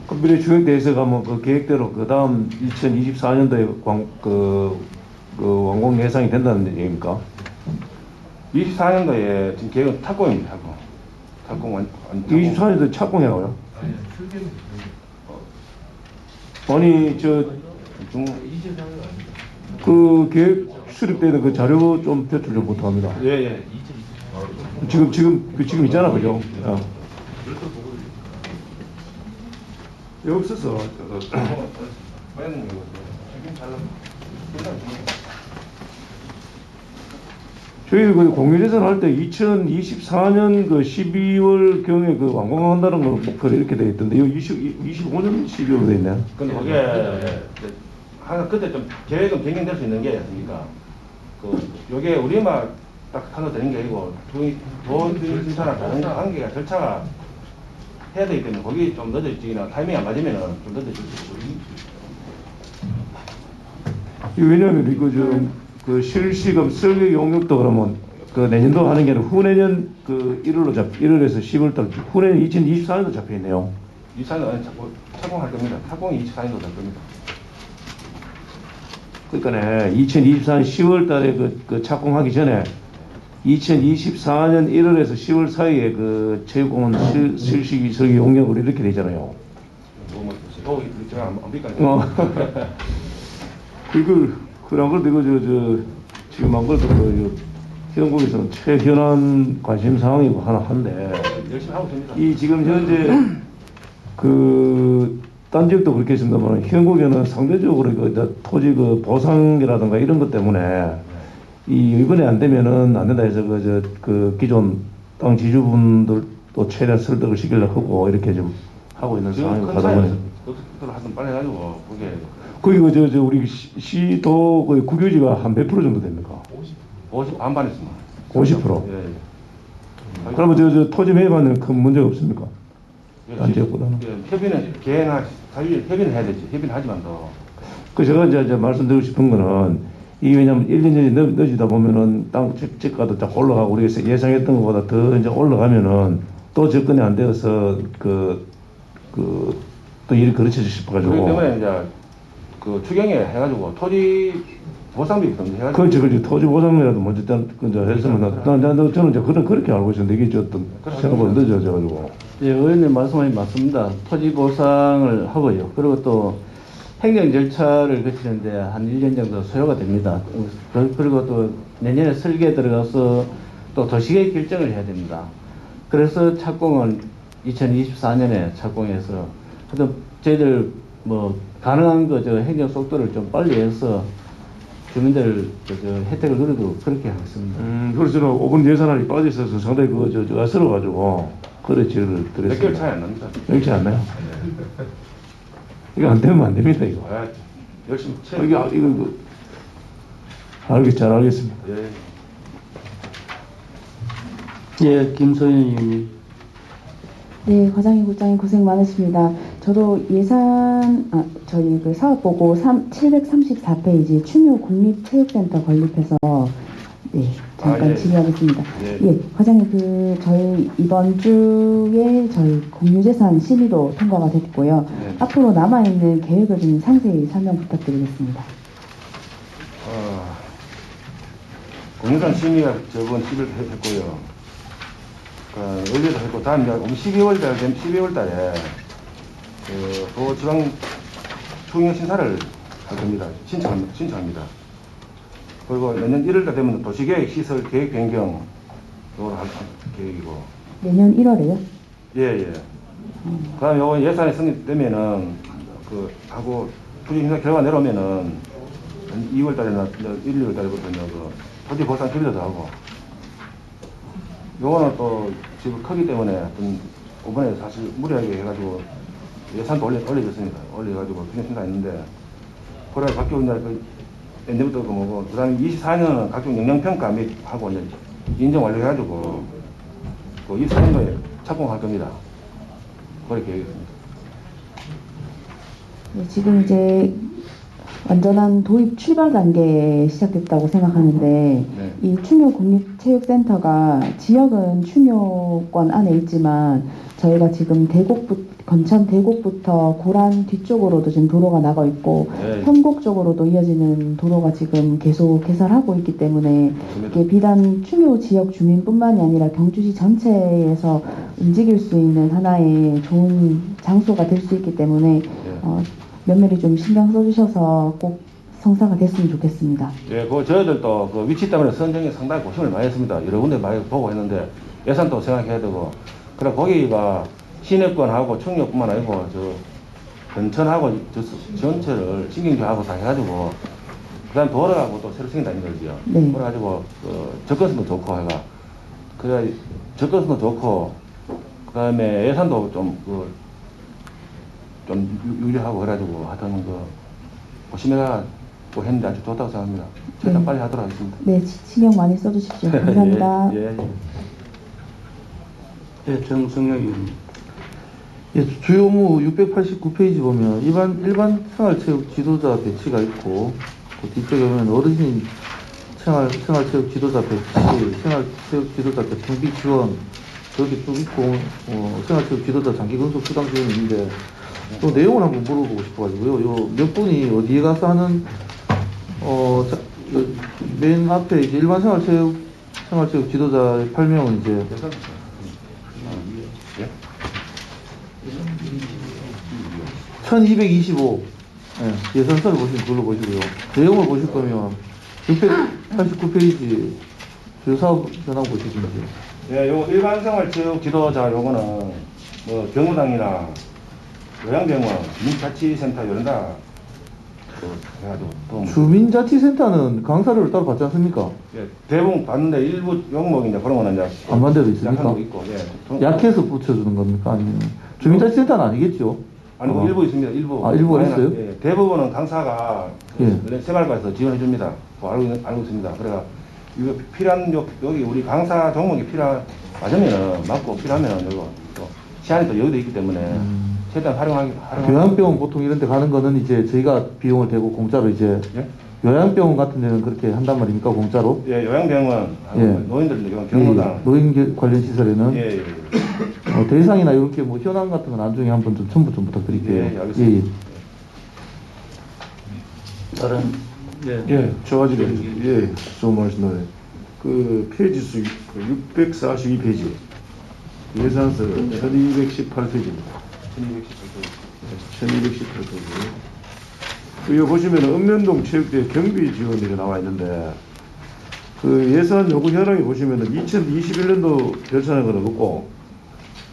Speaker 10: 그 미래 추경대에서 가면 그 계획대로 그 다음 2024년도에 그 완공 예상이 된다는 얘기입니까?
Speaker 7: 24년도에 지금 계획은 착공입니다. 착공
Speaker 10: 24년도에 착공해가요? 아니 그 계획 수립되는 그 자료 좀 제출 좀 부탁합니다.
Speaker 7: 예예.
Speaker 10: 지금 있잖아, 그죠? 여기 없어서. 저희 그 공유재산 할 때 2024년 그 12월 경에 그 완공한다는 걸 목표로 이렇게 돼 있던데, 이거 25년 12월로 돼 있네.
Speaker 7: 근데 그게 항상 그때 좀 계획은 변경될 수 있는 게 있으니까 요게 우리만 딱 하나 되는 게 아니고 돈 심사랑 다른 관계가 절차가 해야 되기 때문에 거기 좀 늦어지거나 타이밍이 안 맞으면 좀 늦어질 수 있고.
Speaker 10: 왜냐하면 이거 그 실시금 설계 용역도 그러면 그 내년도 하는 게 아니라 후내년 그 1월에서 10월달 후내년 2024년도 잡혀 있네요.
Speaker 7: 24년 착공할 겁니다. 착공이 24년도 될 겁니다.
Speaker 10: 그러니까네 2024년 10월달에 그 착공하기 전에 2024년 1월에서 10월 사이에 그 체육공원 실시 설계 용역으로 이렇게 되잖아요.
Speaker 7: 제가 안 빌까요?
Speaker 10: 그걸 그런 걸 내가 지금 안 그래도 희동국에서는 최현안 관심 사항이고 하나 한데
Speaker 7: 열심히 하고 있습니다.
Speaker 10: 이 지금 현재 딴 지역도 그렇게 있습니다만 희동국에는 상대적으로 그 이제 토지 그 보상이라든가 이런 것 때문에 이 이번에 안 되면은 안 된다 해서 그 기존 땅 지주분들도 최대한 설득을 시키려고 하고 이렇게 좀 하고 있는 상황이고
Speaker 7: 큰
Speaker 10: 하다
Speaker 7: 차이
Speaker 10: 보니
Speaker 7: 하여튼 빨리 해가지고 그게
Speaker 10: 거기 저 우리 시도 그 국유지가 한 몇 프로 정도 됩니까?
Speaker 7: 50 반반했습니다.
Speaker 10: 50%.
Speaker 7: 예, 예.
Speaker 10: 그러면 저 토지 매입하는 큰 문제가 없습니까?
Speaker 7: 예,
Speaker 10: 딴 지역보다는.
Speaker 7: 예, 협의는 개나 사유 협의는 해야 되지. 협의는 하지만 더
Speaker 10: 그 제가 이제 말씀드리고 싶은 거는 이게 왜냐면 1년 전에 늦어지다 보면은 땅 집가도 딱 올라가고 우리가 예상했던 것보다 더 이제 올라가면은 또 접근이 안 되어서 또 일이 그르쳐질 싶어가지고.
Speaker 7: 그렇기 때문에 이제 그 추경에 해가지고 토지 보상비 좀 해가지고
Speaker 10: 그렇지. 토지 보상이라도 먼저 이제 했으면 저는 이제 그렇게 알고 있었는데 이게 저 어떤 생각보다 늦어져가지고.
Speaker 8: 예, 의원님 말씀이 맞습니다. 토지 보상을 하고요. 그리고 또 행정 절차를 거치는데 한 1년 정도 소요가 됩니다. 그리고 또 내년에 설계에 들어가서 또 도시계획 결정을 해야 됩니다. 그래서 착공은 2024년에 착공해서 하여튼 저희들 뭐 가능한 저 행정 속도를 좀 빨리 해서 주민들 저 혜택을 누리도록 그렇게 하겠습니다.
Speaker 10: 그래서 저는 5분 예산안이 빠져 있어서 상당히 저 아스러워가지고 그래 지를 드렸습니다.
Speaker 7: 몇 개월 차이 안 납니다.
Speaker 10: 그렇지 않나요? 이거 안 되면 안 됩니다 이거.
Speaker 7: 아, 열심히
Speaker 10: 이거 잘 알겠습니다.
Speaker 7: 예.
Speaker 1: 예, 김소연 의원님.
Speaker 3: 네, 과장님, 국장님 고생 많으십니다. 저도 저희 그 사업보고 734페이지 추묘 국립체육센터 건립해서 네, 잠깐
Speaker 7: 예.
Speaker 3: 질의하겠습니다.
Speaker 7: 예.
Speaker 3: 예, 과장님 저희 이번 주에 저희 공유재산 심의도 통과가 됐고요.
Speaker 7: 네.
Speaker 3: 앞으로 남아있는 계획을 좀 상세히 설명 부탁드리겠습니다.
Speaker 7: 공유산 심의가 저번 10일 했고요. 의뢰도 했고 다음 이제 12월 달에 그 지방 추경 신사를 할 겁니다. 신청합니다. 그리고 내년 1월 달 되면 도시계획 시설 계획 변경 요걸 할 계획이고.
Speaker 3: 내년 1월에요?
Speaker 7: 예. 그다음에 요거 예산이 성립되면은 하고 추경 신사 결과 내려오면은 한 2월 달이나 1, 2월 달부터는 그 토지 보상 처리도 하고. 요거는 또 지금 크기 때문에 이번에 사실 무리하게 해가지고 예산도 올려줬습니다. 올려가지고 그냥 생각했는데 그래 각종 이제 엔제부터 그 다음에 24년은 각종 영향평가 및 하고 이제 인정 완료해가지고 그 24년도에 착공할 겁니다. 그렇게 계획했습니다.
Speaker 3: 네, 지금 이제 완전한 도입 출발 단계에 시작됐다고 생각하는데
Speaker 7: 네.
Speaker 3: 이 추묘 국립체육센터가 지역은 추묘권 안에 있지만 저희가 지금 건천 대곡부터 고란 뒤쪽으로도 지금 도로가 나가 있고
Speaker 7: 네.
Speaker 3: 현곡 쪽으로도 이어지는 도로가 지금 계속 개설하고 있기 때문에 이게 비단 추묘 지역 주민뿐만이 아니라 경주시 전체에서 움직일 수 있는 하나의 좋은 장소가 될 수 있기 때문에 면밀히 좀 신경 써주셔서 꼭 성사가 됐으면 좋겠습니다.
Speaker 7: 예, 저희들도 그 위치 때문에 선정에 상당히 고심을 많이 했습니다. 여러 군데 많이 보고 했는데 예산도 생각해야 되고, 그래 거기가 시내권하고 충역뿐만 아니고 건천하고 전체를 신경조하고 다 해가지고 그다음 도로하고 또 새로 생긴다는 거죠.
Speaker 3: 네.
Speaker 7: 그래가지고 접근성도 좋고 해가 그래 접근성도 좋고 그다음에 예산도 좀 유리하고 그래가지고 하여튼 고심해가 또 했는데 아주 좋다고 생각합니다. 최대한
Speaker 3: 네.
Speaker 7: 빨리 하도록 하겠습니다.
Speaker 3: 네, 신경 많이 써주십시오. 감사합니다.
Speaker 7: 예.
Speaker 1: 예, 정승영 의원님.
Speaker 4: 예, 주요 업무 689페이지 보면 일반 생활체육 지도자 배치가 있고 그 뒤쪽에 보면 어르신 생활체육 지도자 배치, 생활체육 지도자 교통비 지원 저기 쭉 있고 생활체육 지도자 장기 근속 수당 지원이 있는데 또 내용을 한번 물어보고 싶어가지고요. 요 몇 분이 어디에 가서 하는 맨 앞에 이제 일반 생활체육 지도자 8명은 이제 1225 예산서를 보시면 그걸로 보시고요. 내용을 보실 거면 689페이지 주요 사업 현황 보시든지.
Speaker 7: 예, 요거 일반생활체육 지도자 요거는 뭐 병무당이나 요양병원, 민자치센터 이런 다 해가지고 도움.
Speaker 4: 주민자치센터는 강사료를 따로 받지 않습니까?
Speaker 7: 예, 대부분 받는데 일부 종목 이제 그런 거는 이제
Speaker 4: 안 받는 데도 있습니까?
Speaker 7: 약한 거 있고, 예.
Speaker 4: 약해서 붙여주는 겁니까? 아니면 주민자치센터는 아니겠죠?
Speaker 7: 아니고 일부 있습니다. 일부.
Speaker 4: 아, 일부가
Speaker 7: 아니,
Speaker 4: 있어요?
Speaker 7: 예, 대부분은 강사가
Speaker 4: 예.
Speaker 7: 생활과에서 지원해 줍니다. 알고 있습니다. 그래가 이거 필요한 여기 우리 강사 종목이 맞으면은 맞고 필요하면은 이거 또 시간이 또 여기도 있기 때문에 최대한 활용하기.
Speaker 4: 요양병원 보통 이런 데 가는 거는 이제 저희가 비용을 대고 공짜로 이제
Speaker 7: 예?
Speaker 4: 요양병원 같은 데는 그렇게 한단 말입니까? 공짜로?
Speaker 7: 예, 요양병원,
Speaker 4: 예.
Speaker 7: 노인들 병원당.
Speaker 4: 노인 관련 시설에는
Speaker 7: 예, 예.
Speaker 4: 대상이나 이렇게 뭐 현황 같은 건 나중에 한번 좀 첨부 좀 부탁드릴게요.
Speaker 7: 예, 알겠습니다.
Speaker 2: 다른
Speaker 10: 예, 좋아지겠습니다. 예, 좋은 말씀이네요. 그 페이지 수 642페이지 예산서 1218페이지입니다. 1218페이지. 그 보시면 읍면동 체육대 경비 지원이 나와 있는데 그 예산 요구 현황에 보시면은 2021년도 결산한 거는 없고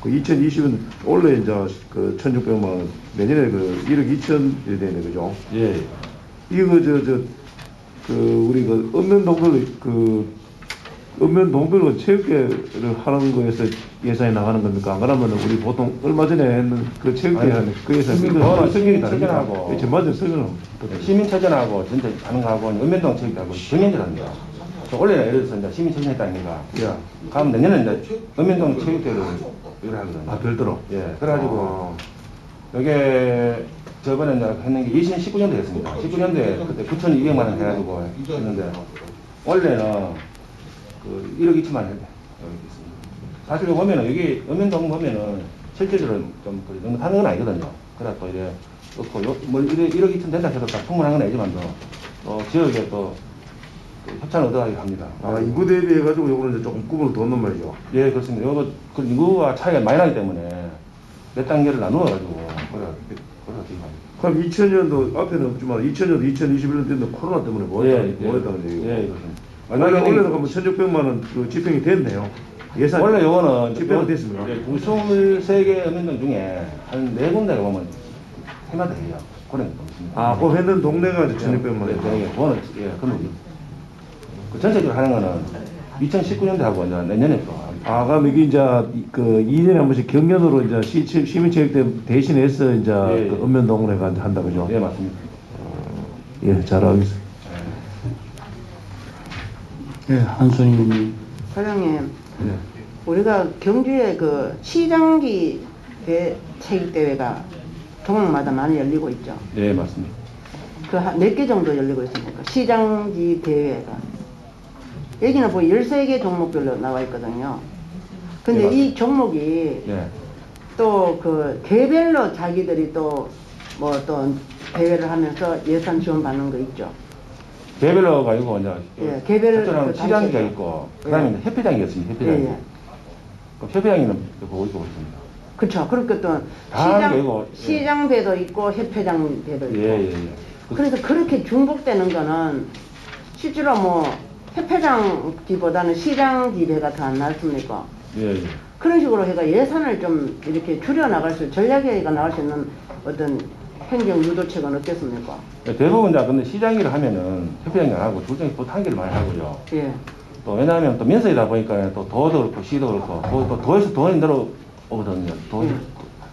Speaker 10: 그 2020은 원래 이제 그 1,600만 원 내년에 그 1억 2천이 되네 그죠?
Speaker 2: 예.
Speaker 10: 이거 그 우리 그 읍면동별로 체육대회를 하는 거에서 예산이 나가는 겁니까? 안 그러면 우리 보통 얼마 전에 했는 그 체육대회 하는 그 예산이
Speaker 7: 그거는
Speaker 10: 성격이 다릅니다.
Speaker 7: 시민체전하고
Speaker 10: 전반적으로 성격은
Speaker 7: 시민체전하고 전체 하는 거하고 은면동 체육대하고 정연결합니다. 원래는 예를 들어서 이제 시민체전 했다니까.
Speaker 10: 야,
Speaker 7: 그럼 내년에 이제 은면동 체육대를 이걸 하거든요.
Speaker 10: 아 별도로.
Speaker 7: 예, 그래가지고 이게 저번에 이제 했는 게 2019년도에 했습니다. 19년도에 그때 9,200만 원 해가지고 했는데 원래는 그 1억 2천만 원 했습니다. 사실 보면은 여기 은면동 보면은 실제적으로 좀 하는 건 아니거든요. 그래 또 이래 넣고 뭐 1억 2천 된다 해도 다 충분한 건 아니지만 또 지역에 또 협찬을 얻어가게 합니다.
Speaker 10: 아 인구 대비해가지고 요거는 이제 조금 꿈을 뒀는 말이죠.
Speaker 7: 예, 그렇습니다. 요거 그 인구와 차이가 많이 나기 때문에 몇 단계를 나누어가지고
Speaker 10: 그럼 2000년도 앞에는 없지만 2000년도 2021년 때는 코로나 때문에 뭐 했다는 얘기고.
Speaker 7: 예, 그렇습니다.
Speaker 10: 원래는 가면 1,600만 원 그 집행이 됐네요. 예산
Speaker 7: 원래 요거는
Speaker 10: 집행이 됐습니다.
Speaker 7: 23개 은행동 중에 한 4군데가 보면 해마다 해요. 그런 게 있습니다.
Speaker 10: 아, 그 했는 동네가 이제 1,600만 원.
Speaker 7: 네, 그거는 예, 그런 그 전체적으로 하는 거는 2019년대 하고 이제 내년에 또.
Speaker 10: 아, 그럼 이게 이제 그 2년에 한 번씩 경년으로 이제 시민체육대 대신해서 이제
Speaker 7: 예, 예.
Speaker 10: 그 읍면동을 해가 한다 그죠?
Speaker 7: 예, 맞습니다.
Speaker 10: 예, 잘 알겠습니다.
Speaker 8: 예, 한순희님.
Speaker 6: 사장님,
Speaker 7: 네.
Speaker 6: 우리가 경주에 그 시장기 체육대회가 종목마다 많이 열리고 있죠.
Speaker 7: 예, 맞습니다.
Speaker 6: 그 몇 개 정도 열리고 있습니까? 시장기 대회가. 여기는 뭐 13개 종목별로 나와 있거든요. 근데
Speaker 7: 예,
Speaker 6: 이 종목이
Speaker 7: 예.
Speaker 6: 또 그 개별로 자기들이 또 뭐 또 대회를 하면서 예산 지원 받는 거 있죠.
Speaker 7: 개별로가 있고 이제
Speaker 6: 예, 개별
Speaker 7: 그
Speaker 6: 그
Speaker 7: 시장기가
Speaker 6: 단체가.
Speaker 7: 있고 그다음에
Speaker 6: 예.
Speaker 7: 이제 협회장이 있습니다. 협회장이.
Speaker 6: 예, 예.
Speaker 7: 그 협회장이는 보고 있고 있습니다.
Speaker 6: 그렇죠. 그렇게 또
Speaker 7: 다 이거, 예.
Speaker 6: 시장배도 있고 협회장배도 있고.
Speaker 7: 예, 예, 예.
Speaker 6: 그래서 그렇게 중복되는 거는 실제로 뭐 협회장기보다는 시장기배가 더 안 낫습니까?
Speaker 7: 예, 예.
Speaker 6: 그런 식으로 해가 예산을 좀 이렇게 줄여 나갈 수, 전략회의가 나갈 수 있는 어떤 행정 유도책은 없겠습니까?
Speaker 7: 대부분 다 근데 시장기를 하면은 협회장이 안 하고 둘 중에 보통 한 개를 많이 하고요.
Speaker 6: 예.
Speaker 7: 또 왜냐하면 또 면세이다 보니까 또 도도 그렇고 시도 그렇고 또 도에서 돈이 내려오거든요. 도.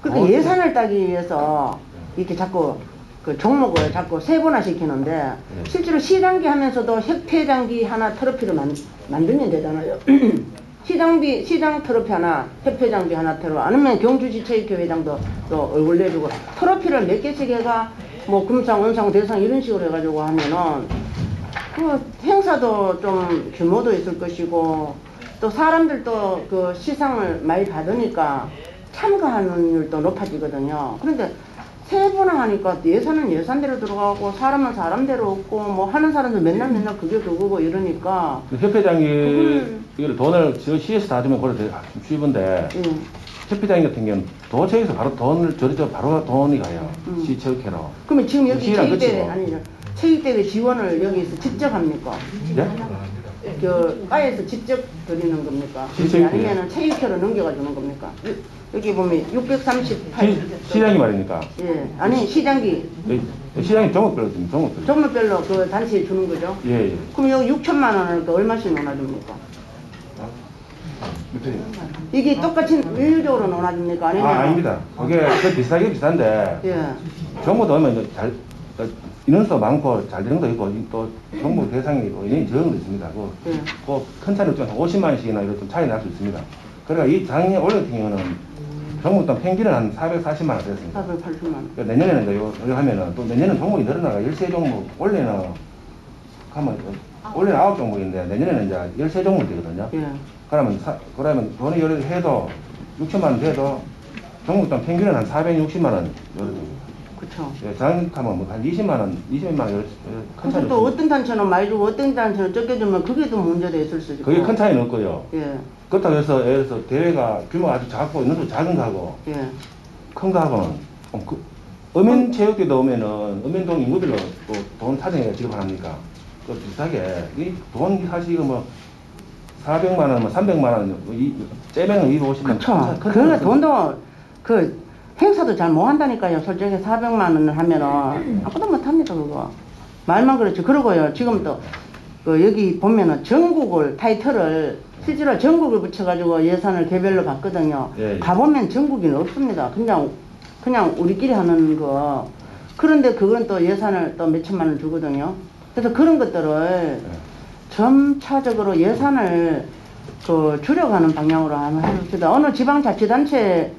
Speaker 6: 그러니까 예산을 따기 위해서 이렇게 자꾸 그 종목을 자꾸 세분화 시키는데 실제로 시장기 하면서도 협회장기 하나 트로피를 만들면 되잖아요. 시장 트로피 하나, 협회장비 하나 트로, 아니면 경주시 체육회장도 또 얼굴 내주고 트로피를 몇 개씩 해가 뭐 금상, 은상, 대상 이런 식으로 해가지고 하면은 그 행사도 좀 규모도 있을 것이고 또 사람들도 그 시상을 많이 받으니까 참가하는 율도 높아지거든요. 그런데 세분화하니까 예산은 예산대로 들어가고 사람은 사람대로 없고 뭐 하는 사람들 맨날 그게 그거고 이러니까
Speaker 7: 협회장이 이걸 돈을 저 시에서 다 주면 그래 쉬운데 협회장 같은 경우는 도청에서 바로 돈을 저리저 바로 돈이 가요. 시 체육회로.
Speaker 6: 그러면 지금 여기
Speaker 7: 시랑
Speaker 6: 체육대회
Speaker 7: 끝이고.
Speaker 6: 아니죠. 체육대회 지원을 여기서 직접 합니까?
Speaker 7: 예?
Speaker 6: 과에서 직접 드리는 겁니까?
Speaker 7: 실제요?
Speaker 6: 아니면은 체육회로 넘겨가 주는 겁니까? 여기 보면 638.
Speaker 7: 시장이 말입니까?
Speaker 6: 예, 아니 시장기
Speaker 7: 시장이 종목별로 줍니다. 종목별로.
Speaker 6: 종목별로 그 단체에 주는 거죠?
Speaker 7: 예, 예.
Speaker 6: 그럼 여기 6천만 원을 그 얼마씩 논아줍니까? 이게 똑같이 일률적으로 논아줍니까? 아니면?
Speaker 7: 아닙니다. 그게 비슷하게 비슷한데
Speaker 6: 예.
Speaker 7: 정부 넣으면 이제 잘 인원수가 많고 잘 되는 것도 있고 또 정부 대상이 또 인원이 적은 것도 있습니다.
Speaker 6: 예.
Speaker 7: 큰 차이는 좀 50만 원씩이나 이런 좀 차이 날 수 있습니다. 그러니까 이 작년 올해 같은 경우는 정부 돈 평균은 한 440만 원 됐습니다.
Speaker 6: 480만 원.
Speaker 7: 그러니까 내년에는 이거 하면은 또 내년은 종목이 늘어나가 13종목 올해는 가면 올해는 9종목인데 내년에는 이제 13종목 되거든요.
Speaker 6: 예.
Speaker 7: 그러면 돈이 여러 해도 6천만 원 돼도 종목당 평균은 한 460만 원 여러
Speaker 6: 그쵸.
Speaker 7: 예, 장하면 뭐한 20만 원, 20만 원 큰 차이.
Speaker 6: 그래서 또 어떤 단체는 많이 주고 어떤 단체는 적게 주면 그게 또 문제가 있을 수 있고.
Speaker 7: 그게 큰 차이는 없고요.
Speaker 6: 예.
Speaker 7: 그렇다고 해서 예를 들어서 대회가 규모가 아주 작고 인원도 작은 거하고
Speaker 6: 예.
Speaker 7: 큰 거하고는 어민체육대도 오면은 어민동 인구별로 또 돈 사정해가 지급합니까? 그 비슷하게 이 돈 사실 이거 뭐 400만 원, 뭐 300만 원, 째면은 250만 원.
Speaker 6: 그쵸. 그 돈도 그 행사도 잘 못 한다니까요. 솔직히 400만 원을 하면은 아무도 못 합니다 그거. 말만 그렇지. 그러고요. 지금 또 그 여기 보면은 전국을 타이틀을 실제로 전국을 붙여가지고 예산을 개별로 받거든요.
Speaker 7: 예.
Speaker 6: 가보면 전국이 없습니다. 그냥 우리끼리 하는 거. 그런데 그건 또 예산을 또 몇천만 원 주거든요. 그래서 그런 것들을 점차적으로 예산을 그 줄여가는 방향으로 한번 해봅시다. 어느 지방자치단체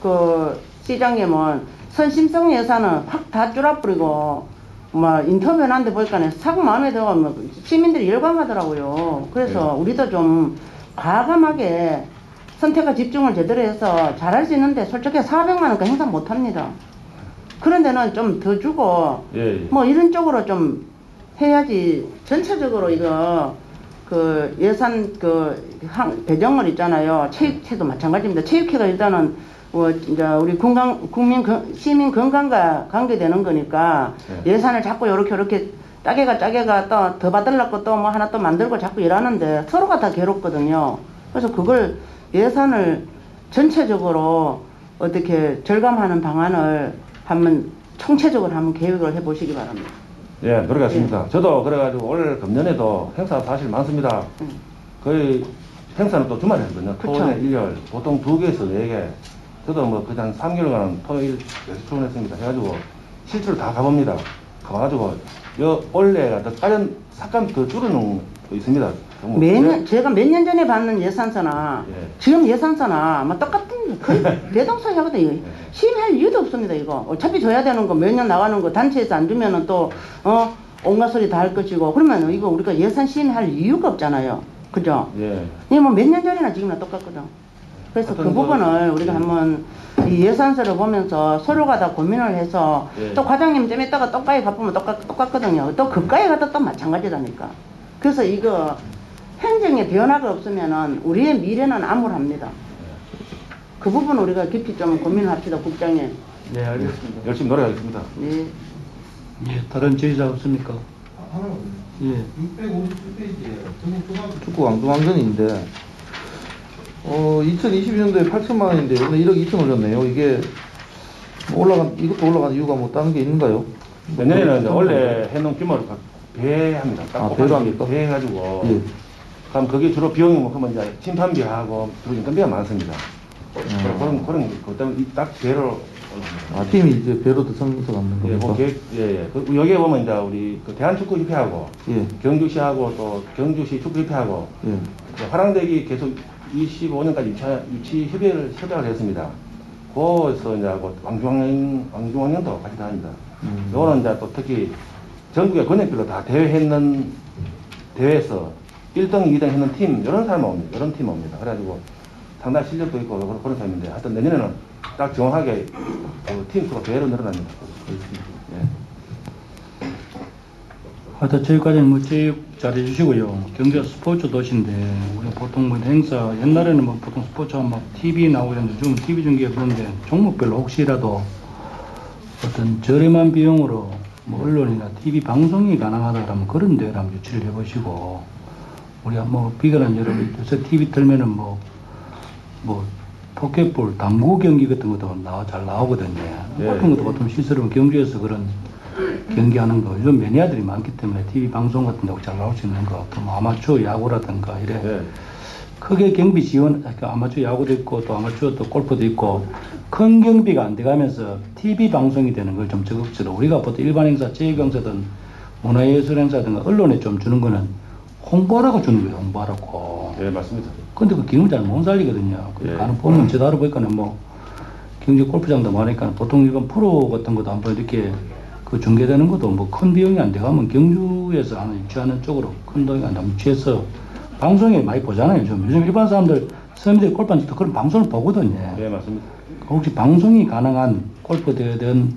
Speaker 6: 그 시장에 뭐 선심성 예산은 확 다 줄여버리고 뭐 인터뷰 하는데 보니까 사고 마음에 들어가면 시민들이 열광하더라고요. 그래서 우리도 좀 과감하게 선택과 집중을 제대로 해서 잘할 수 있는데 솔직히 400만 원까지 행사 못 합니다. 그런 데는 좀 더 주고
Speaker 7: 예, 예.
Speaker 6: 뭐 이런 쪽으로 좀 해야지. 전체적으로 이거 그 예산 그 배정을 있잖아요. 체육회도 마찬가지입니다. 체육회가 일단은 이제 우리 시민 건강과 관계되는 거니까
Speaker 7: 네.
Speaker 6: 예산을 자꾸 요렇게 짜게가 또 더 받으려고 또 뭐 하나 또 만들고 자꾸 일하는데 서로가 다 괴롭거든요. 그래서 그걸 예산을 전체적으로 어떻게 절감하는 방안을 한번 총체적으로 한번 계획을 해보시기 바랍니다.
Speaker 7: 예, 노력하겠습니다. 저도 그래가지고 올 금년에도 행사 사실 많습니다. 거의 행사는 또 주말에 하거든요.
Speaker 6: 그쵸.
Speaker 7: 토요일, 일요일, 보통 2개에서 4개. 저도 뭐 그냥 3개월간 토요일 계속 출근했습니다. 해가지고 실제로 다 가봅니다. 가가지고 올해가 더 다른 삭감 더 줄여놓은 거 있습니다.
Speaker 6: 매년 제가 몇 년 전에 받는 예산서나
Speaker 7: 예.
Speaker 6: 지금 예산서나 뭐 똑같은 거의 대동소이하거든요. 심의할 이유도 없습니다. 이거 어차피 줘야 되는 거 몇 년 나가는 거 단체에서 안 주면은 또 온갖 소리 다 할 것이고 그러면 이거 우리가 예산 심의할 이유가 없잖아요. 그죠?
Speaker 7: 예.
Speaker 6: 이게 뭐 몇 년 전이나 지금이나 똑같거든. 그래서 그 부분을 우리가 한번 이 예산서를 보면서 서로가 다 고민을 해서
Speaker 7: 예.
Speaker 6: 또 과장님 좀 이따가 떡가에 갚으면 똑같거든요. 또 그가에 가도 또 마찬가지라니까. 그래서 이거 행정의 변화가 없으면은 우리의 미래는 암울합니다. 그 부분 우리가 깊이 좀 고민합시다, 국장님.
Speaker 1: 네, 알겠습니다.
Speaker 7: 열심히 노력하겠습니다.
Speaker 6: 네.
Speaker 1: 예, 다른 지휘자 없습니까? 예.
Speaker 4: 657페이지에 축구 왕중왕전인데 2022년도에 8천만 원인데 오늘 1억 2천 올렸네요. 이게 이것도 올라간 이유가 뭐 다른 게 있는가요?
Speaker 7: 내년에는 이제 원래 해놓은 규모를 배합니다.
Speaker 4: 배로 합니까?
Speaker 7: 배해가지고.
Speaker 4: 예.
Speaker 7: 그럼 그게 주로 비용이 뭐 그러면 이제 심판비하고 주로 인건비가 많습니다. 그런 것 때문에 딱 배로 올라갑니다.
Speaker 4: 팀이 이제 배로 더 성서 갖는
Speaker 7: 예,
Speaker 4: 겁니까?
Speaker 7: 예. 여기에 보면 이제 우리 그 대한축구협회하고
Speaker 4: 예.
Speaker 7: 경주시하고 또 경주시 축구협회하고
Speaker 4: 예.
Speaker 7: 그 화랑대기 계속 25년까지 협약을 했습니다. 거기서 이제 왕중왕년도 같이 다 합니다. 요거는 이제 또 특히 전국의 권역별로 다 대회에서 1등, 2등 했는 팀, 이런 사람 옵니다. 이런 팀 옵니다. 그래가지고 상당히 실력도 있고 그런 사람인데 하여튼 내년에는 딱 정확하게 팀 수가 배로 늘어납니다. 예.
Speaker 1: 하여튼 저희까지 뭐 체육 잘해주시고요. 경기가 스포츠 도시인데 우리 보통 뭐 행사 옛날에는 뭐 보통 스포츠가 막 TV 나오는데 지금 TV 중계가 그런데 종목별로 혹시라도 어떤 저렴한 비용으로 뭐 언론이나 TV 방송이 가능하다 그러면 그런 데를 한번 유치를 해보시고 우리 뭐 비근한 여러분 요새 TV 틀면은 뭐 포켓볼, 당구 경기 같은 것도 잘 나오거든요.
Speaker 7: 예.
Speaker 1: 같은 것도 보통 시설은 경주에서 그런 경기하는 거 요즘 매니아들이 많기 때문에 TV 방송 같은 데 잘 나올 수 있는 거, 또 뭐 아마추어 야구라든가 이래
Speaker 7: 예.
Speaker 1: 크게 경비 지원, 그러니까 아마추어 야구도 있고 또 아마추어 또 골프도 있고 큰 경비가 안 돼가면서 TV 방송이 되는 걸 좀 적극적으로 우리가 보통 일반 행사, 체육행사든 문화예술 행사든 언론에 좀 주는 거는 홍보하라고 주는 거예요. 홍보하라고.
Speaker 7: 예, 맞습니다.
Speaker 1: 근데 그 기능 잘 못 살리거든요. 그
Speaker 7: 예.
Speaker 1: 가는 보면 제가 알아보니까는 뭐 경주 골프장도 많으니까 보통 일반 프로 같은 것도 한번 이렇게 그 중계되는 것도 뭐 큰 비용이 안 돼가면 경주에서 하는 유치하는 쪽으로 큰 돈이 안 나면 유치해서 방송에 많이 보잖아요. 요즘 일반 사람들 서민들이 골프 치도 그런 방송을 보거든요.
Speaker 7: 예, 맞습니다.
Speaker 1: 혹시 방송이 가능한 골프 대회든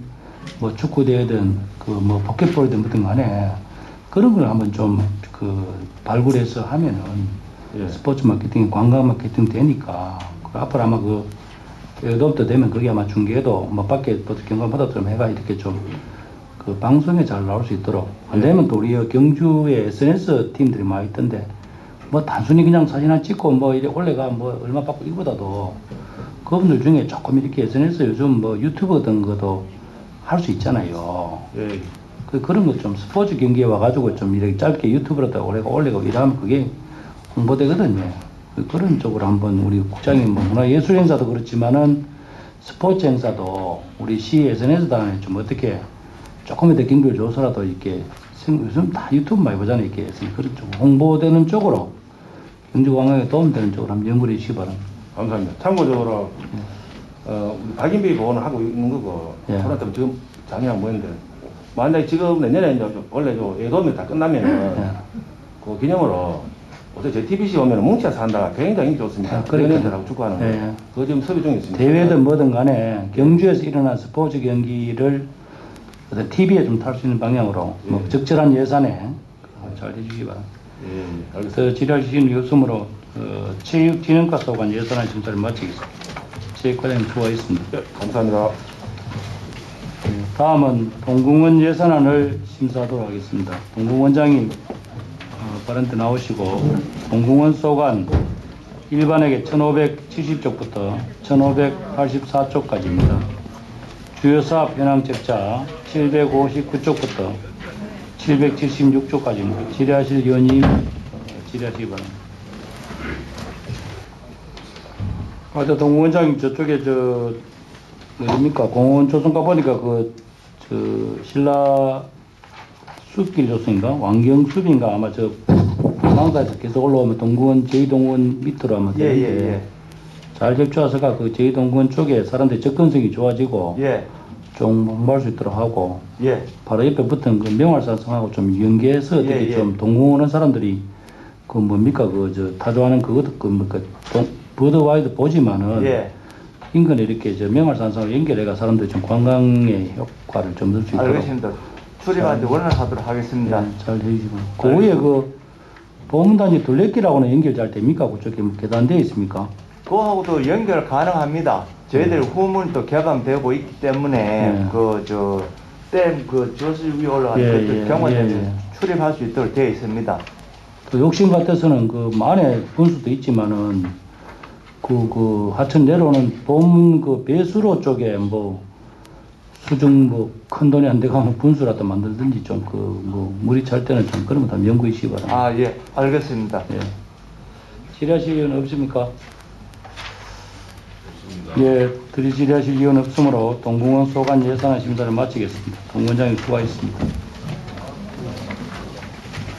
Speaker 1: 뭐 축구 대회든 그 뭐 포켓볼이든 뭐든 간에 그런 걸 한번 좀 그 발굴해서 하면은
Speaker 7: 예.
Speaker 1: 스포츠 마케팅, 관광 마케팅 되니까 그 앞으로 아마 그 여름부터 되면 그게 아마 중계도 뭐 밖에 또 경관마다 좀 해가 이렇게 좀 그 방송에 잘 나올 수 있도록 안 되면 또 우리 경주에 SNS 팀들이 많이 있던데 뭐 단순히 그냥 사진 하나 찍고 뭐 이래 올래가 뭐 얼마 받고 이보다도 그분들 중에 조금 이렇게 SNS 요즘 뭐 유튜브 같은 것도 할 수 있잖아요.
Speaker 7: 예.
Speaker 1: 그런 것 좀 스포츠 경기에 와가지고 좀 이렇게 짧게 유튜브로다 올리고 이러면 그게 홍보되거든요. 그런 쪽으로 한번 우리 국장님 뭐 문화예술 행사도 그렇지만은 스포츠 행사도 우리 시 SNS 단에 좀 어떻게 조금의 더 경기를 줘서라도 이렇게 요즘 다 유튜브 많이 보잖아요. 이렇게 그런 쪽 홍보되는 쪽으로 경주 관광에 도움되는 쪽으로 한번 연구를 해주시기 바랍니다.
Speaker 7: 감사합니다. 참고적으로 우리 박인비 보호는 하고 있는 거고
Speaker 1: 예.
Speaker 7: 코로나 때문에 지금 장애가 뭐였는데 만약에 지금 내년에 이제 원래 예도면 다 끝나면은
Speaker 1: 예.
Speaker 7: 그 기념으로 어제 JTBC 오면 뭉쳐서 한다가 굉장히 인기 좋습니다.
Speaker 1: 그러니까.
Speaker 7: 연예인들하고 축구하는 거.
Speaker 1: 예.
Speaker 7: 그거 지금 섭외 중에 있습니다.
Speaker 1: 대회든 뭐든 간에 경주에서 일어난 스포츠 경기를 TV에 좀 탈 수 있는 방향으로 뭐 적절한 예산에 잘 해주시기 바랍니다.
Speaker 7: 예, 알겠습니다.
Speaker 1: 질의할 시간이 없으므로 체육진흥과 소관 예산안 심사를 마치겠습니다. 체육과장님 수고하셨습니다.
Speaker 7: 예, 감사합니다.
Speaker 1: 다음은 동궁원 예산안을 심사하도록 하겠습니다. 동궁원장님 발언 때 나오시고 동궁원 소관 일반에게 1570쪽부터 1584쪽까지입니다. 주요 사업 현황 책자 759쪽부터 776쪽까지입니다. 질의하실 의원님 질의하시기 바랍니다. 동궁원장님 저쪽에 어딥니까? 공원 조성가 보니까 신라 숲길 조성인가? 왕경숲인가? 아마 망사에서 계속 올라오면 동궁원, 제2동궁원 밑으로 하면 되는데 잘 접촉해서가 그 제2동궁원 쪽에 사람들이 접근성이 좋아지고 좀 홍보할 수 있도록 하고 바로 옆에 붙은 그 명활산성하고 좀 연계해서 어떻게 좀 동궁원 오는 사람들이 그 뭡니까? 타조하는 그것도 버드와이드 보지만은 인근에 이렇게 명활산성을 연결해가 사람들이 좀 관광의 효과를 좀 넣을 수 있도록.
Speaker 11: 알겠습니다. 출입하는데 원활하도록 하겠습니다.
Speaker 1: 네, 잘 해주시고. 그 위에 보문단지 둘레길하고는 연결 잘 됩니까? 그쪽에 계단되어 있습니까?
Speaker 11: 그거하고도 연결 가능합니다. 저희들 후문도 개방되고 있기 때문에 댐 저수 위에 올라가는 경관에 출입할 수 있도록 되어 있습니다.
Speaker 1: 또 욕심 같아서는 안에 분수도 있지만은 하천 내려오는 보문 배수로 쪽에 수중 큰 돈이 안 돼가면 분수라도 만들든지 좀 물이 찰 때는 좀 그런 거 다 연구해 주시기 바랍니다.
Speaker 11: 예, 알겠습니다.
Speaker 1: 예. 질의하실 의원 없습니까? 예, 질의하실 의원 없으므로 동궁원 소관 예산안 심사를 마치겠습니다. 동원장님 수고하셨습니다.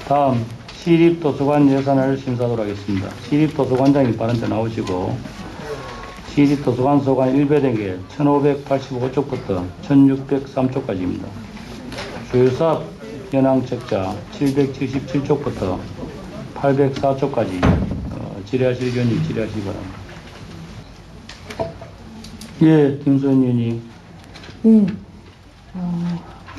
Speaker 1: 다음 시립도서관 예산을 심사하도록 하겠습니다. 시립도서관장님 발언 때 나오시고 시립도서관 소관 1배대계 1585쪽부터 1603쪽까지입니다. 주요사업 현황 책자 777쪽부터 804쪽까지 질의하실 의원님 질의하시기 바랍니다. 예, 김소연 의원님.
Speaker 3: 네.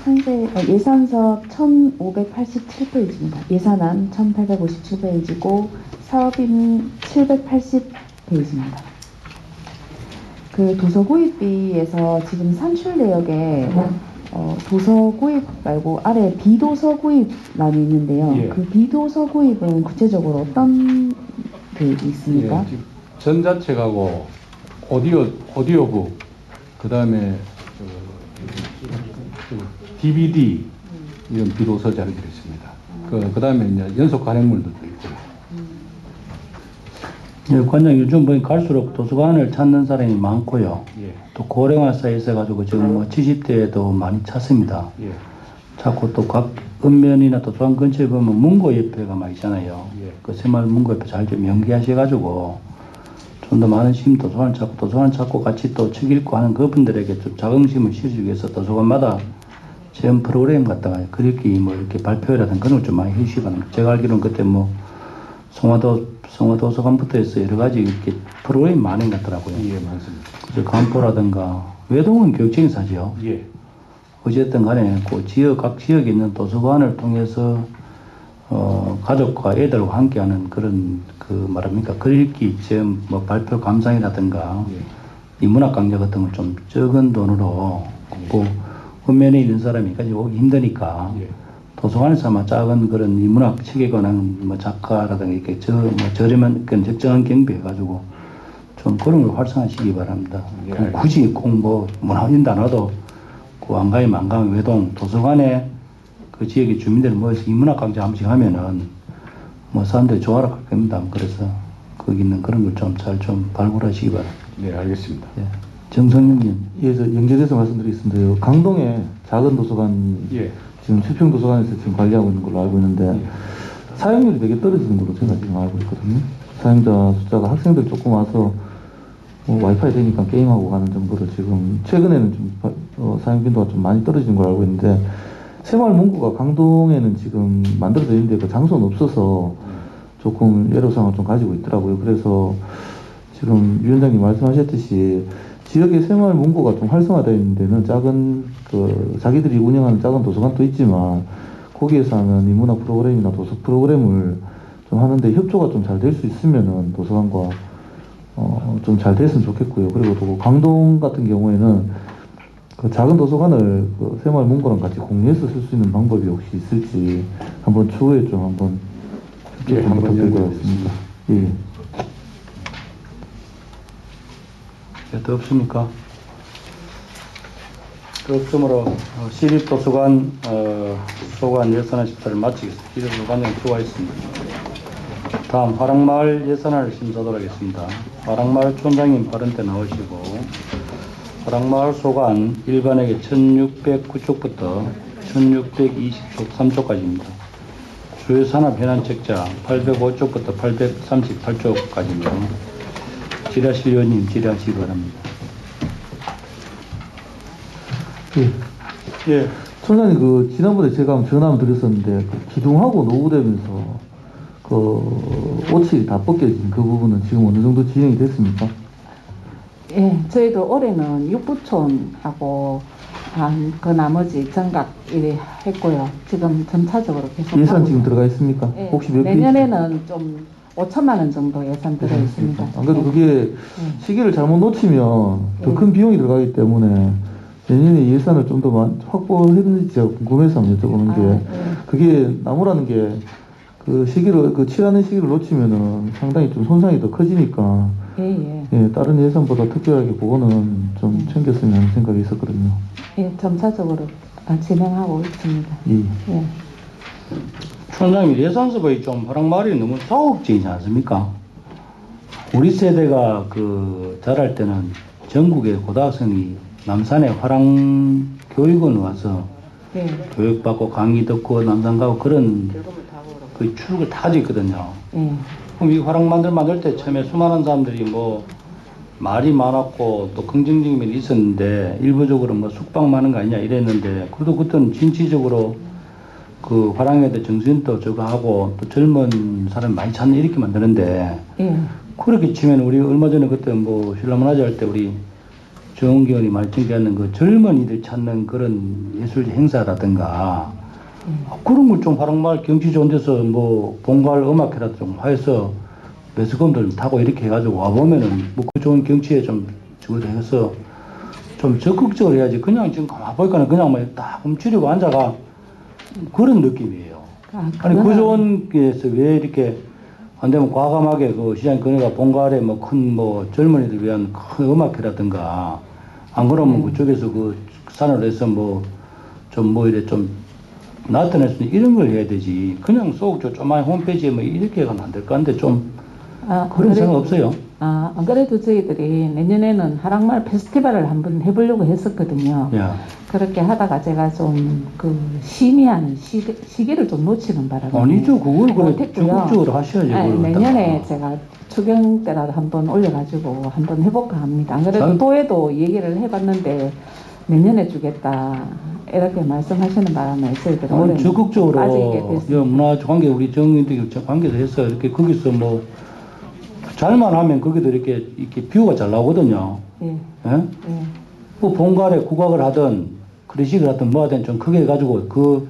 Speaker 3: 현재 예산서 1587페이지입니다. 예산안 1857페이지고 사업인 780페이지입니다. 도서구입비에서 지금 산출 내역에 도서 구입 말고 아래 비도서 구입란이 있는데요.
Speaker 12: 예.
Speaker 3: 그 비도서 구입은 구체적으로 어떤 계획이 있습니까?
Speaker 12: 예, 전자책하고 오디오북, 그 다음에 DVD 이런 비도서 자료들이 있습니다. 그 다음에 이제 연속 간행물도 있고요.
Speaker 1: 예, 관장 요즘 보니 갈수록 도서관을 찾는 사람이 많고요.
Speaker 12: 예.
Speaker 1: 또 고령화 쌓여 있어가지고 지금 뭐 70대에도 많이 찾습니다.
Speaker 12: 예.
Speaker 1: 자꾸 또 각 읍면이나 도서관 근처에 보면 문고협회가 막 있잖아요.
Speaker 12: 예.
Speaker 1: 그 새마을 문고협회 잘 좀 연계하셔가지고 좀 더 많은 시민 도서관 찾고 같이 또 책 읽고 하는 그분들에게 좀 자긍심을 실어주기 위해서 도서관마다 체험 프로그램 갖다가 그렇게 뭐 이렇게 발표라든가 그런 걸 좀 많이 해주시기 바랍니다. 제가 알기로는 그때 뭐 성화도서관부터 해서 여러 가지 이렇게 프로그램이 많은 것 같더라고요.
Speaker 12: 예, 맞습니다.
Speaker 1: 그래서 간포라든가 외동은 교육적인 사죠.
Speaker 12: 예.
Speaker 1: 어쨌든 간에 그 각 지역에 있는 도서관을 통해서 가족과 애들과 함께하는 그런 글읽기 체험 뭐 발표 감상이라든가 이 문학 강좌 같은 걸 좀 적은 돈으로 뭐 읍면에 있는 사람이 까지 오기 힘드니까 도서관에서 아마 작은 그런 이 문학 책에 관한 뭐 작가라든가 이렇게 저렴한 그런 적정한 경비 해가지고 좀 그런 걸 활성화시키기 바랍니다. 굳이 꼭 뭐 문학인도 안 와도 그 안가에 만강 외동 도서관에 그 지역의 주민들 모여서 이 문학 강좌 한 번씩 하면은 뭐 사람들이 좋아할 겁니다. 그래서 거기 있는 그런 걸 좀 잘 좀 발굴하시기 바랍니다.
Speaker 12: 네, 알겠습니다.
Speaker 1: 예. 정성윤님.
Speaker 4: 예, 저 연계돼서 말씀드리겠습니다. 강동에 작은 도서관
Speaker 12: 예.
Speaker 4: 지금 최평도서관에서 지금 관리하고 있는 걸로 알고 있는데 사용률이 되게 떨어지는 걸로 제가 지금 알고 있거든요. 사용자 숫자가 학생들 조금 와서 와이파이 되니까 게임하고 가는 정도로 지금 최근에는 좀 사용 빈도가 좀 많이 떨어지는 걸 알고 있는데 새마을 문구가 강동에는 지금 만들어져 있는데 그 장소는 없어서 조금 애로사항을 좀 가지고 있더라고요. 그래서 지금 위원장님 말씀하셨듯이 지역의 새마을 문고가 좀 활성화되어 있는 데는 작은 자기들이 운영하는 작은 도서관도 있지만 거기에서 하는 이 문학 프로그램이나 도서 프로그램을 좀 하는데 협조가 좀 잘 될 수 있으면은 도서관과 좀 잘 됐으면 좋겠고요. 그리고 또 강동 같은 경우에는 그 작은 도서관을 그 새마을 문고랑 같이 공유해서 쓸 수 있는 방법이 혹시 있을지 한번 추후에 좀 한번 협조 좀 부탁드릴 것 같습니다. 예.
Speaker 1: 더 없습니까? 그렇으므로 시립도서관 소관 예산안 심사를 마치겠습니다. 시립도서관장이 수고하셨습니다. 다음 화랑마을 예산안을 심사하도록 하겠습니다. 화랑마을 촌장님 발언 때 나오시고 화랑마을 소관 일반에게 1609쪽부터 1623쪽까지입니다. 주요 산업 현안 책자 805쪽부터 838쪽까지입니다. 지라실 의원님 질의하시기 바랍니다.
Speaker 4: 예. 총장님, 지난번에 제가 전화 한번 드렸었는데, 기둥하고 노후되면서, 옷이 다 벗겨진 그 부분은 지금 어느 정도 진행이 됐습니까?
Speaker 13: 예, 저희도 올해는 육부촌하고 그 나머지 정각 이래 했고요. 지금 전차적으로 계속.
Speaker 4: 예산 지금 들어가 있습니까?
Speaker 13: 예,
Speaker 4: 혹시 몇 개?
Speaker 13: 내년에는 좀 5천만 원 정도 예산 들어 있습니다.
Speaker 4: 안 그래도 그게 시기를 잘못 놓치면 더 큰 비용이 들어가기 때문에 내년에 예산을 좀 더 확보했는지 제가 궁금해서 한번 여쭤보는 게 그게 나무라는 게 그 시기를 칠하는 시기를 놓치면은 상당히 좀 손상이 더 커지니까 예, 다른 예산보다 특별하게 그거는 좀 챙겼으면 하는 생각이 있었거든요.
Speaker 13: 예, 점차적으로 진행하고 있습니다.
Speaker 4: 예.
Speaker 13: 예.
Speaker 1: 총장님 예산서가 좀 화랑마을이 너무 소극적이지 않습니까? 우리 세대가 자랄 때는 전국의 고등학생이 남산에 화랑교육원 와서 교육받고 강의 듣고 남산 가고 그런 그 추억을 다 가지고 있거든요. 그럼 이 화랑마을 만들 때 처음에 수많은 사람들이 뭐 말이 많았고 또 긍정적인 면이 있었는데 일부적으로 뭐 숙박 많은 거 아니냐 이랬는데 그래도 그때는 진취적으로 그 화랑에 대해 정신도 저거 하고 또 젊은 사람 많이 찾는 이렇게 만드는데 그렇게 치면 우리 얼마 전에 그때 뭐 신라문화제 할 때 우리 정은기 의원이 말씀드렸는 그 젊은이들 찾는 그런 예술 행사라든가 그런 걸 좀 화랑마을 경치 좋은 데서 뭐 본가을 음악회라도 좀 해서 매스컴들 타고 이렇게 해가지고 와보면은 뭐 그 좋은 경치에 좀 저거 해서 좀 적극적으로 해야지. 그냥 지금 가만 보니까 그냥 뭐딱 움츠리고 앉아가 그런 느낌이에요. 아니 그 좋은 게서 왜 이렇게 안 되면 과감하게 그 시장 그네가 본가에 뭐 큰 뭐 젊은이들 위한 큰 음악회라든가 안 그러면 그쪽에서 그 산을 해서 뭐 좀 뭐 이래 좀 나타낼 수 있는 이런 걸 해야 되지. 그냥 쏙 저 조그만 홈페이지에 뭐 이렇게 하면 안 될 것 같은데 좀 그런 생각 없어요?
Speaker 13: 안 그래도 저희들이 내년에는 하락마을 페스티벌을 한번 해보려고 했었거든요.
Speaker 1: 야.
Speaker 13: 그렇게 하다가 제가 좀 그 심의하는 시기를 좀 놓치는 바람에
Speaker 1: 아니죠. 그걸 그래
Speaker 13: 못했고요.
Speaker 1: 적극적으로 하셔야지.
Speaker 13: 아니,
Speaker 1: 그걸
Speaker 13: 내년에
Speaker 1: 갖다가.
Speaker 13: 제가 추경 때라도 한번 올려가지고 한번 해볼까 합니다. 안 그래도 도에도 얘기를 해봤는데 내년에 주겠다 이렇게 말씀하시는 바람에 저희들이 올해
Speaker 1: 적극적으로
Speaker 13: 빠지게 됐습니다.
Speaker 1: 문화관계 우리 정인들 관계에서 해서 이렇게 거기서 뭐 잘만 하면 거기도 이렇게 뷰가 잘 나오거든요.
Speaker 13: 예.
Speaker 1: 예?
Speaker 13: 예.
Speaker 1: 뭐 본가에 국악을 하든 클래식을 하든 뭐 하든 좀 크게 해가지고 그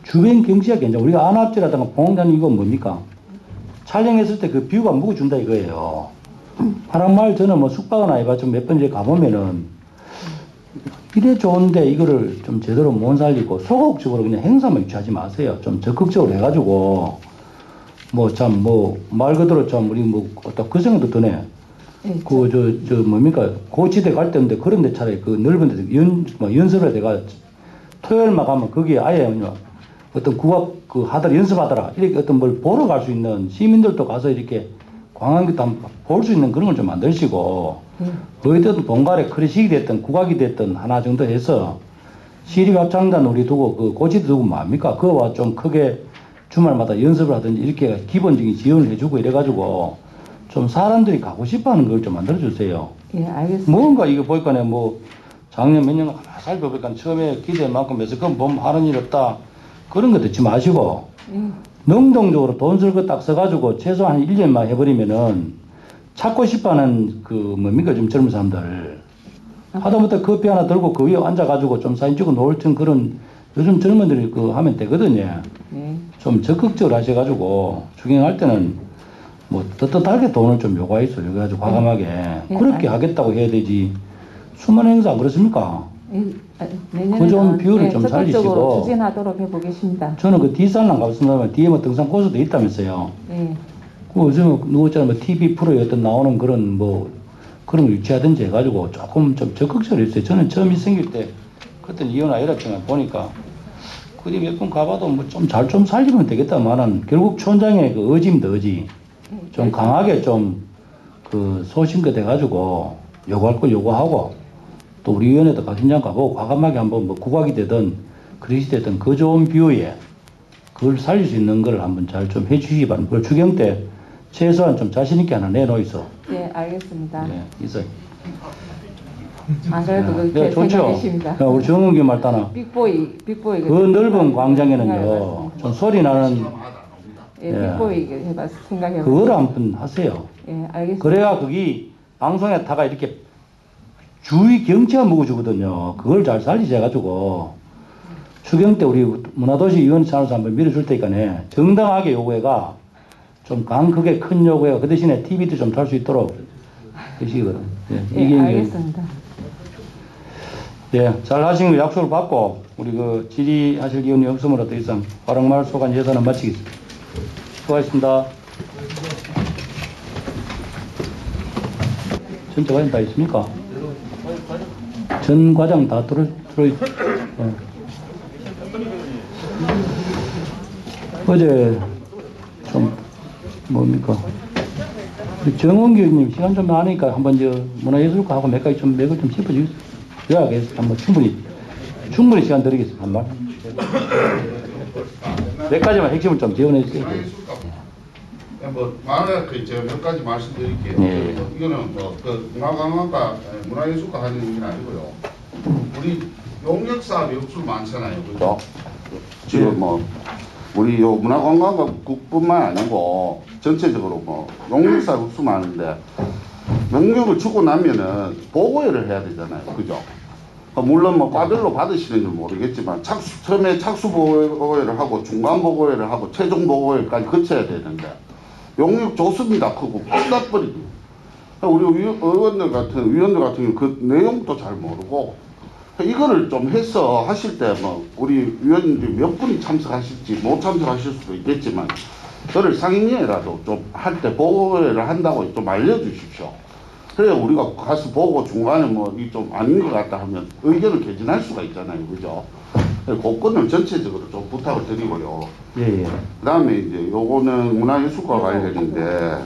Speaker 1: 주변 경치가 괜찮아. 우리가 안압지라든가 봉단 이건 뭡니까? 촬영했을 때 그 뷰가 묵어준다 이거예요. 하락마을 저는 뭐 숙박이나 해봤자 몇 번째 가보면은 이래 좋은데 이거를 좀 제대로 못 살리고 소극적으로 그냥 행사만 유치하지 마세요. 좀 적극적으로 해가지고 뭐 참 뭐 말 그대로 참 우리 뭐 어떤 그 생각도 드네. 그 저 뭡니까 고지대 갈 때인데 그런데 차라리 그 넓은 데 연습을 내가 토요일만 가면 거기에 아예 어떤 국악 그 하더라 연습하더라 이렇게 어떤 뭘 보러 갈 수 있는 시민들도 가서 이렇게 관광객도 볼 수 있는 그런 걸 좀 만드시고 어디든 본가에 클래식이 됐든 국악이 됐든 하나 정도 해서 시립합창단 우리 두고 그 고지대 두고 뭡니까 그거와 좀 크게 주말마다 연습을 하든지 이렇게 기본적인 지원을 해주고 이래가지고 좀 사람들이 가고 싶어하는 걸 좀 만들어주세요.
Speaker 13: 예, 알겠습니다.
Speaker 1: 뭔가 이거 보니까 뭐 작년 몇 년간 살펴보니까 처음에 기대만큼 해서 그건 보면 하는 일 없다 그런 거 듣지 마시고 능동적으로 돈 쓸 거 딱 써가지고 최소한 1년만 해버리면은 찾고 싶어하는 그 뭡니까 좀 젊은 사람들 하다못해 커피 하나 들고 그 위에 앉아가지고 좀 사진 찍고 놀 튼 그런 요즘 젊은들이 그 하면 되거든요. 좀 적극적으로 하셔가지고 추경할 때는 뭐 떳떳하게 돈을 좀 요구해서 요구해가지고 과감하게 그렇게 하겠다고 해야 되지 수많은 행사 안 그렇습니까? 그 좀 비율을 좀
Speaker 13: 적극적으로
Speaker 1: 살리시고
Speaker 13: 추진하도록 해보겠습니다.
Speaker 1: 저는 그 뒷산랑 가봤습니다만 뒤에 뭐 등산 코스도 있다면서요.
Speaker 13: 예.
Speaker 1: 그 요즘 누구 있잖아요 뭐 TV 프로에 어떤 나오는 그런 뭐 그런 걸 유치하든지 해가지고 조금 좀 적극적으로 했어요. 저는 처음에 생길 때 그때는 이혼아 이랬지만 보니까 그뒤 몇 번 가봐도 뭐 좀 잘 좀 살리면 되겠다마는 결국 촌장의 그 의지입니다 의지. 좀 강하게 좀 그 소신껏 해가지고 요구할 거 요구하고 또 우리 위원회도 현장 가보고 과감하게 한번 뭐 국악이 되든 그릇이 되든 그 좋은 뷰에 그걸 살릴 수 있는 걸 한번 잘 좀 해주시기 바랍니다. 그걸 추경 때 최소한 좀 자신있게 하나 내놓이소.
Speaker 13: 예, 알겠습니다.
Speaker 1: 네, 있어요.
Speaker 13: 안 그래도 그렇게
Speaker 1: 네, 좋죠.
Speaker 13: 생각하십니다.
Speaker 1: 우리 정은기 말따나
Speaker 13: 빅보이.
Speaker 1: 그 넓은 광장에는요 좀 소리 나는
Speaker 13: 예, 빅보이 해봐서 생각해봤습니다.
Speaker 1: 그거를 한번 하세요.
Speaker 13: 예, 알겠습니다.
Speaker 1: 그래야 거기 방송에 다가 이렇게 주위 경치가 먹어주거든요. 그걸 잘 살리셔가지고 추경 때 우리 문화도시위원회 차원에서 한번 밀어줄 테니까네 정당하게 요구해가 좀 강 크게 큰 요구해가 그 대신에 TV도 좀 탈 수 있도록 하시거든.
Speaker 13: 예, 알겠습니다.
Speaker 1: 예, 잘 하신 거 약속을 받고 우리 그 질의하실 위원이 없으므로 더 이상 화랑마을 소관 예산은 마치겠습니다. 수고하셨습니다. 전체 과정 다 있습니까? 전 과장 다 들어있. 어제 좀 뭡니까? 우리 정원기 의원님 시간 좀 많으니까 한번 저 문화예술과 하고 몇 가지 좀 맥을 좀 짚어주겠어요. 요약해서 한번 충분히 시간 드리겠습니다. 한 말. 몇 가지만 핵심을 좀 지원해 주세요.
Speaker 9: 뭐 만약 제가 몇 가지 말씀드릴게요.
Speaker 1: 네.
Speaker 9: 이거는 뭐 그 문화관광과 문화예술과 하는 얘기는 아니고요. 우리 용역 사업이 억수로 많잖아요. 그죠? 지금 뭐 우리 요 문화관광국뿐만 아니고 전체적으로 뭐 용역 사업 억수로 많은데 용역을 주고 나면은 보고회를 해야 되잖아요. 그죠? 물론 뭐 과별로 받으시는 줄 모르겠지만 처음에 착수 보고회를 하고 중간 보고회를 하고 최종 보고회까지 거쳐야 되는데 용역 좋습니다. 크고 끝나버리고 우리 위원들 같은 경우 그 내용도 잘 모르고 이거를 좀 해서 하실 때 뭐 우리 위원님들이 몇 분이 참석하실지 못 참석하실 수도 있겠지만 그를 상임위라도 좀 할 때 보고를 한다고 좀 알려주십시오. 그래야 우리가 가서 보고 중간에 뭐 이 좀 아닌 것 같다 하면 의견을 개진할 수가 있잖아요, 그죠? 그 건을 전체적으로 좀 부탁을 드리고요.
Speaker 1: 예.
Speaker 9: 그다음에 이제 요거는 문화예술과 관련인데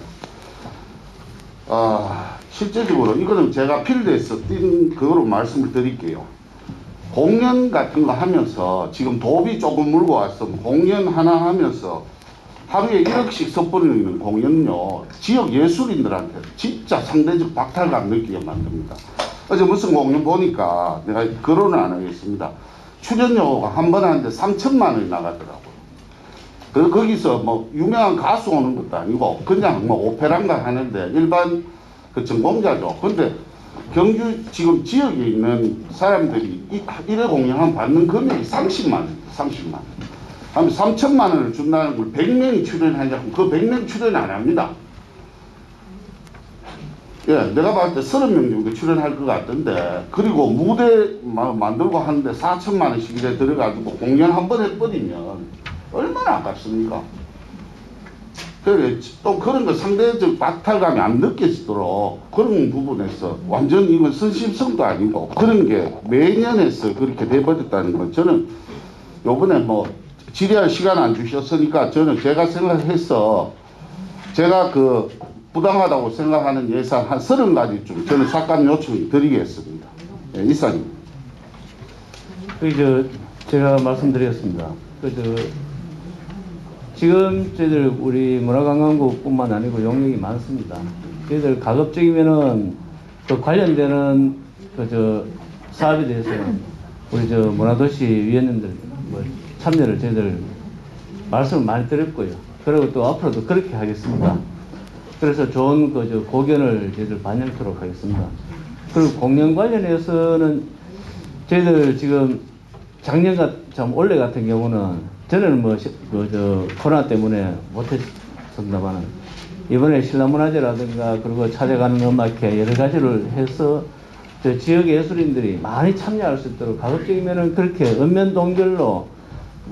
Speaker 9: 실제적으로 이거는 제가 필드에서 뛴 그거로 말씀을 드릴게요. 공연 같은 거 하면서 지금 도비 조금 물고 와서 공연 하나 하면서 하루에 1억씩 섣부리는 공연요, 지역 예술인들한테 진짜 상대적 박탈감 느끼게 만듭니다. 어제 무슨 공연 보니까 내가 거론은 안 하겠습니다. 출연료가 한 번 하는데 3천만 원이 나가더라고요. 거기서 뭐 유명한 가수 오는 것도 아니고 그냥 뭐 오페라인가 하는데 일반 그 전공자죠. 근데 경주 지금 지역에 있는 사람들이 1회 공연하면 받는 금액이 30만 원, 30만 원. 하면 3천만 원을 준다는 걸 100명이 출연하냐고, 그 100명 출연 안 합니다. 예, 내가 봤을 때 30명 정도 출연할 것 같던데, 그리고 무대 만들고 하는데 4천만 원씩 이래 들어가지고 공연 한 번 해버리면 얼마나 아깝습니까? 그래, 또 그런 거 상대적 박탈감이 안 느껴지도록 그런 부분에서 완전 이건 선심성도 아니고 그런 게 매년 해서 그렇게 돼버렸다는 건 저는 요번에 뭐 질의할 시간 안 주셨으니까 저는 제가 생각해서 제가 그 부당하다고 생각하는 예산 한 30가지쯤 저는 삭감 요청을 드리겠습니다. 예, 이사님.
Speaker 8: 제가 말씀드렸습니다. 지금 저희들 우리 문화관광국뿐만 아니고 용역이 많습니다. 저희들 가급적이면은 그 관련되는 사업에 대해서는 우리 문화도시 위원님들 뭐 참여를 저희들 말씀을 많이 드렸고요. 그리고 또 앞으로도 그렇게 하겠습니다. 그래서 좋은 고견을 저희들 반영토록 하겠습니다. 그리고 공연 관련해서는 저희들 지금 올해 같은 경우는 저는 코로나 때문에 못했습니다만 이번에 신라문화제라든가 그리고 찾아가는 음악회 여러 가지를 해서 지역 예술인들이 많이 참여할 수 있도록 가급적이면은 그렇게 읍면동결로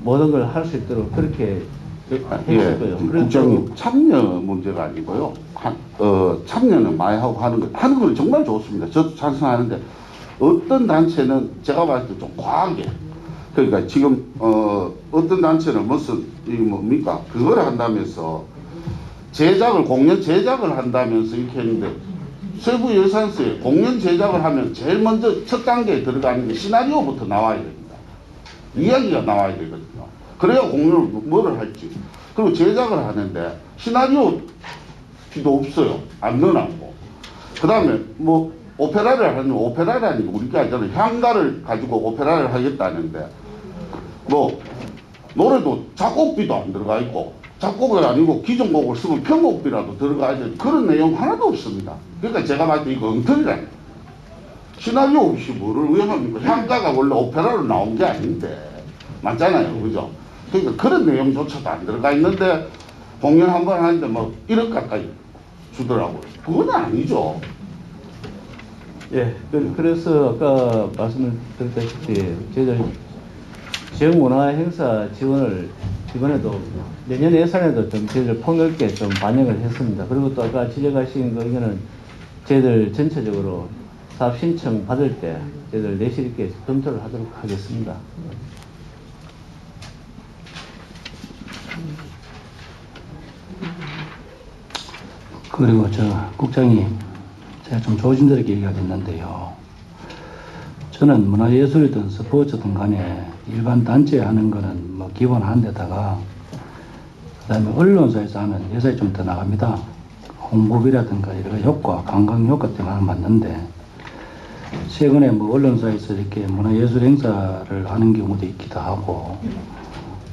Speaker 8: 모든 걸 할 수 있도록 그렇게 해주고요.
Speaker 9: 국장님, 참여 문제가 아니고요. 참여는 많이 하고 하는 건 정말 좋습니다. 저도 찬성하는데 어떤 단체는 제가 봤을 때 좀 과하게, 그러니까 지금 어떤 단체는 무슨 뭡니까 그걸 한다면서 공연 제작을 한다면서 이렇게 했는데 세부 예산서에 공연 제작을 하면 제일 먼저 첫 단계에 들어가는 게 시나리오부터 나와야 됩니다. 이야기가 나와야 되거든요. 그래야 공연을 뭐를 할지. 그리고 제작을 하는데 시나리오 필요 없어요. 안 넣어놨고. 그 다음에 뭐 오페라를 하면 오페라라는 게 우리가 있잖아요. 향가를 가지고 오페라를 하겠다는데 뭐 노래도 작곡비도 안 들어가 있고 작곡이 아니고 기존 곡을 쓰면 편곡비라도 들어가야 돼. 그런 내용 하나도 없습니다. 그러니까 제가 봤을 때 이거 엉터리라는 시나리오 없이 뭐를 왜 합니까? 향가가 원래 오페라로 나온 게 아닌데 맞잖아요, 그죠? 그러니까 그런 내용조차도 안 들어가 있는데 공연 한 번 하는데 뭐 1억 가까이 주더라고요. 그건 아니죠.
Speaker 8: 예, 그래서 아까 말씀을 드렸다시피 저희들 지역문화 행사 지원을 이번에도 내년 예산에도 좀 저희들 폭넓게 좀 반영을 했습니다. 그리고 또 아까 지적하신 그 의견은 저희들 전체적으로 사업 신청 받을 때 저희들 내실 있게 검토를 하도록 하겠습니다.
Speaker 1: 그리고 국장님, 제가 좀 조심스럽게 얘기하겠는데요. 저는 문화예술이든 스포츠든 간에 일반 단체 하는 거는 뭐 기본 한 데다가 그다음에 언론사에서 하면 예산이 좀 더 나갑니다. 홍보비라든가 여러 가지 효과, 관광 효과 때문에 하는 맞는데 최근에 뭐 언론사에서 이렇게 문화예술 행사를 하는 경우도 있기도 하고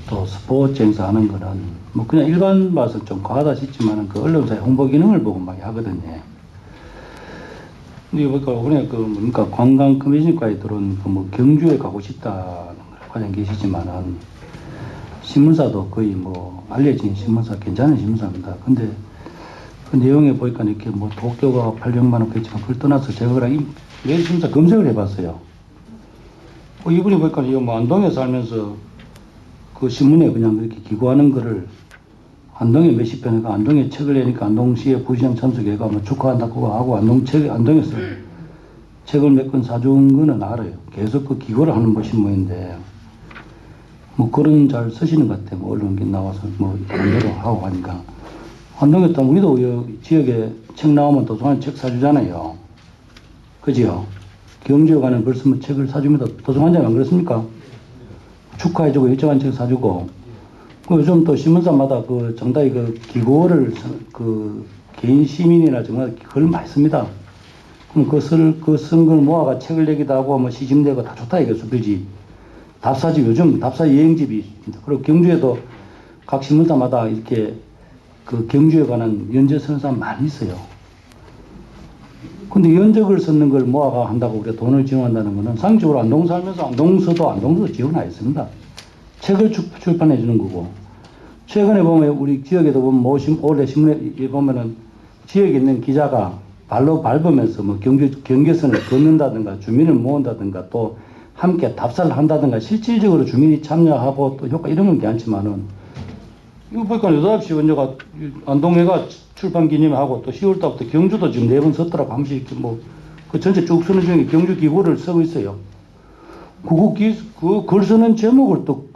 Speaker 1: 또 스포츠 행사 하는 거는 뭐 그냥 일반 봐서 좀 과하다 싶지만은 그 언론사의 홍보 기능을 보고 많이 하거든요. 근데 보니까 관광 커뮤니티과에 들어온 뭐 경주에 가고 싶다는 과장 계시지만은 신문사도 거의 뭐 알려진 신문사, 괜찮은 신문사입니다. 근데 그 내용에 보니까 이렇게 뭐 도쿄가 800만 원 그렇지만 그걸 떠나서 제가 그냥 매일심사 검색을 해봤어요. 이분이 보니까 이거 뭐 안동에 살면서 그 신문에 그냥 그렇게 기고하는 거를 안동에 몇십 편이가 안동에 책을 내니까 안동시에 부시장 참석해가 뭐 축하한다고 하고 안동에서 책을 몇 권 사준 거는 알아요. 계속 그 기고를 하는 뭐 신문인데 뭐 그런 잘 쓰시는 것 같아요. 뭐 언론에 나와서 뭐 반대로 하고 하니까 안동에 또 우리도 여기 지역에 책 나오면 도서관 책 사주잖아요. 그지요? 경주에 가는 벌써 뭐 책을 사줍니다. 도서관장이 안 그렇습니까? 축하해주고 일정한 책 사주고 그 요즘 또 신문사마다 그 정당히 그 기고를 그 개인 시민이나 정말 그걸 많이 씁니다. 그럼 그 쓴 걸 모아가 책을 내기도 하고 뭐 시집내고 다 좋다 이게 수표지. 답사집 요즘 답사 여행집이 있습니다. 그리고 경주에도 각 신문사마다 이렇게 그 경주에 관한 연재 쓰는 사람 많이 있어요. 근데 연적을 쓰는 걸 모아가 한다고 우리가 돈을 지원한다는 것은 상식적으로 안동 살면서 안동서도 지원하였습니다. 책을 출판해 주는 거고 최근에 보면 우리 지역에도 보면 올해 신문에 보면은 지역에 있는 기자가 발로 밟으면서 뭐 경계선을 걷는다든가 주민을 모은다든가 또 함께 답사를 한다든가 실질적으로 주민이 참여하고 또 효과 이런 건 괜찮지만은 이거 보니까 여자합시 원조가 안동회가 출판 기념하고 또 10월 달부터 경주도 지금 4번 썼더라고 한 번씩 이렇게 뭐 그 전체 쭉 쓰는 중에 경주 기고를 쓰고 있어요. 그 글 쓰는 제목을 또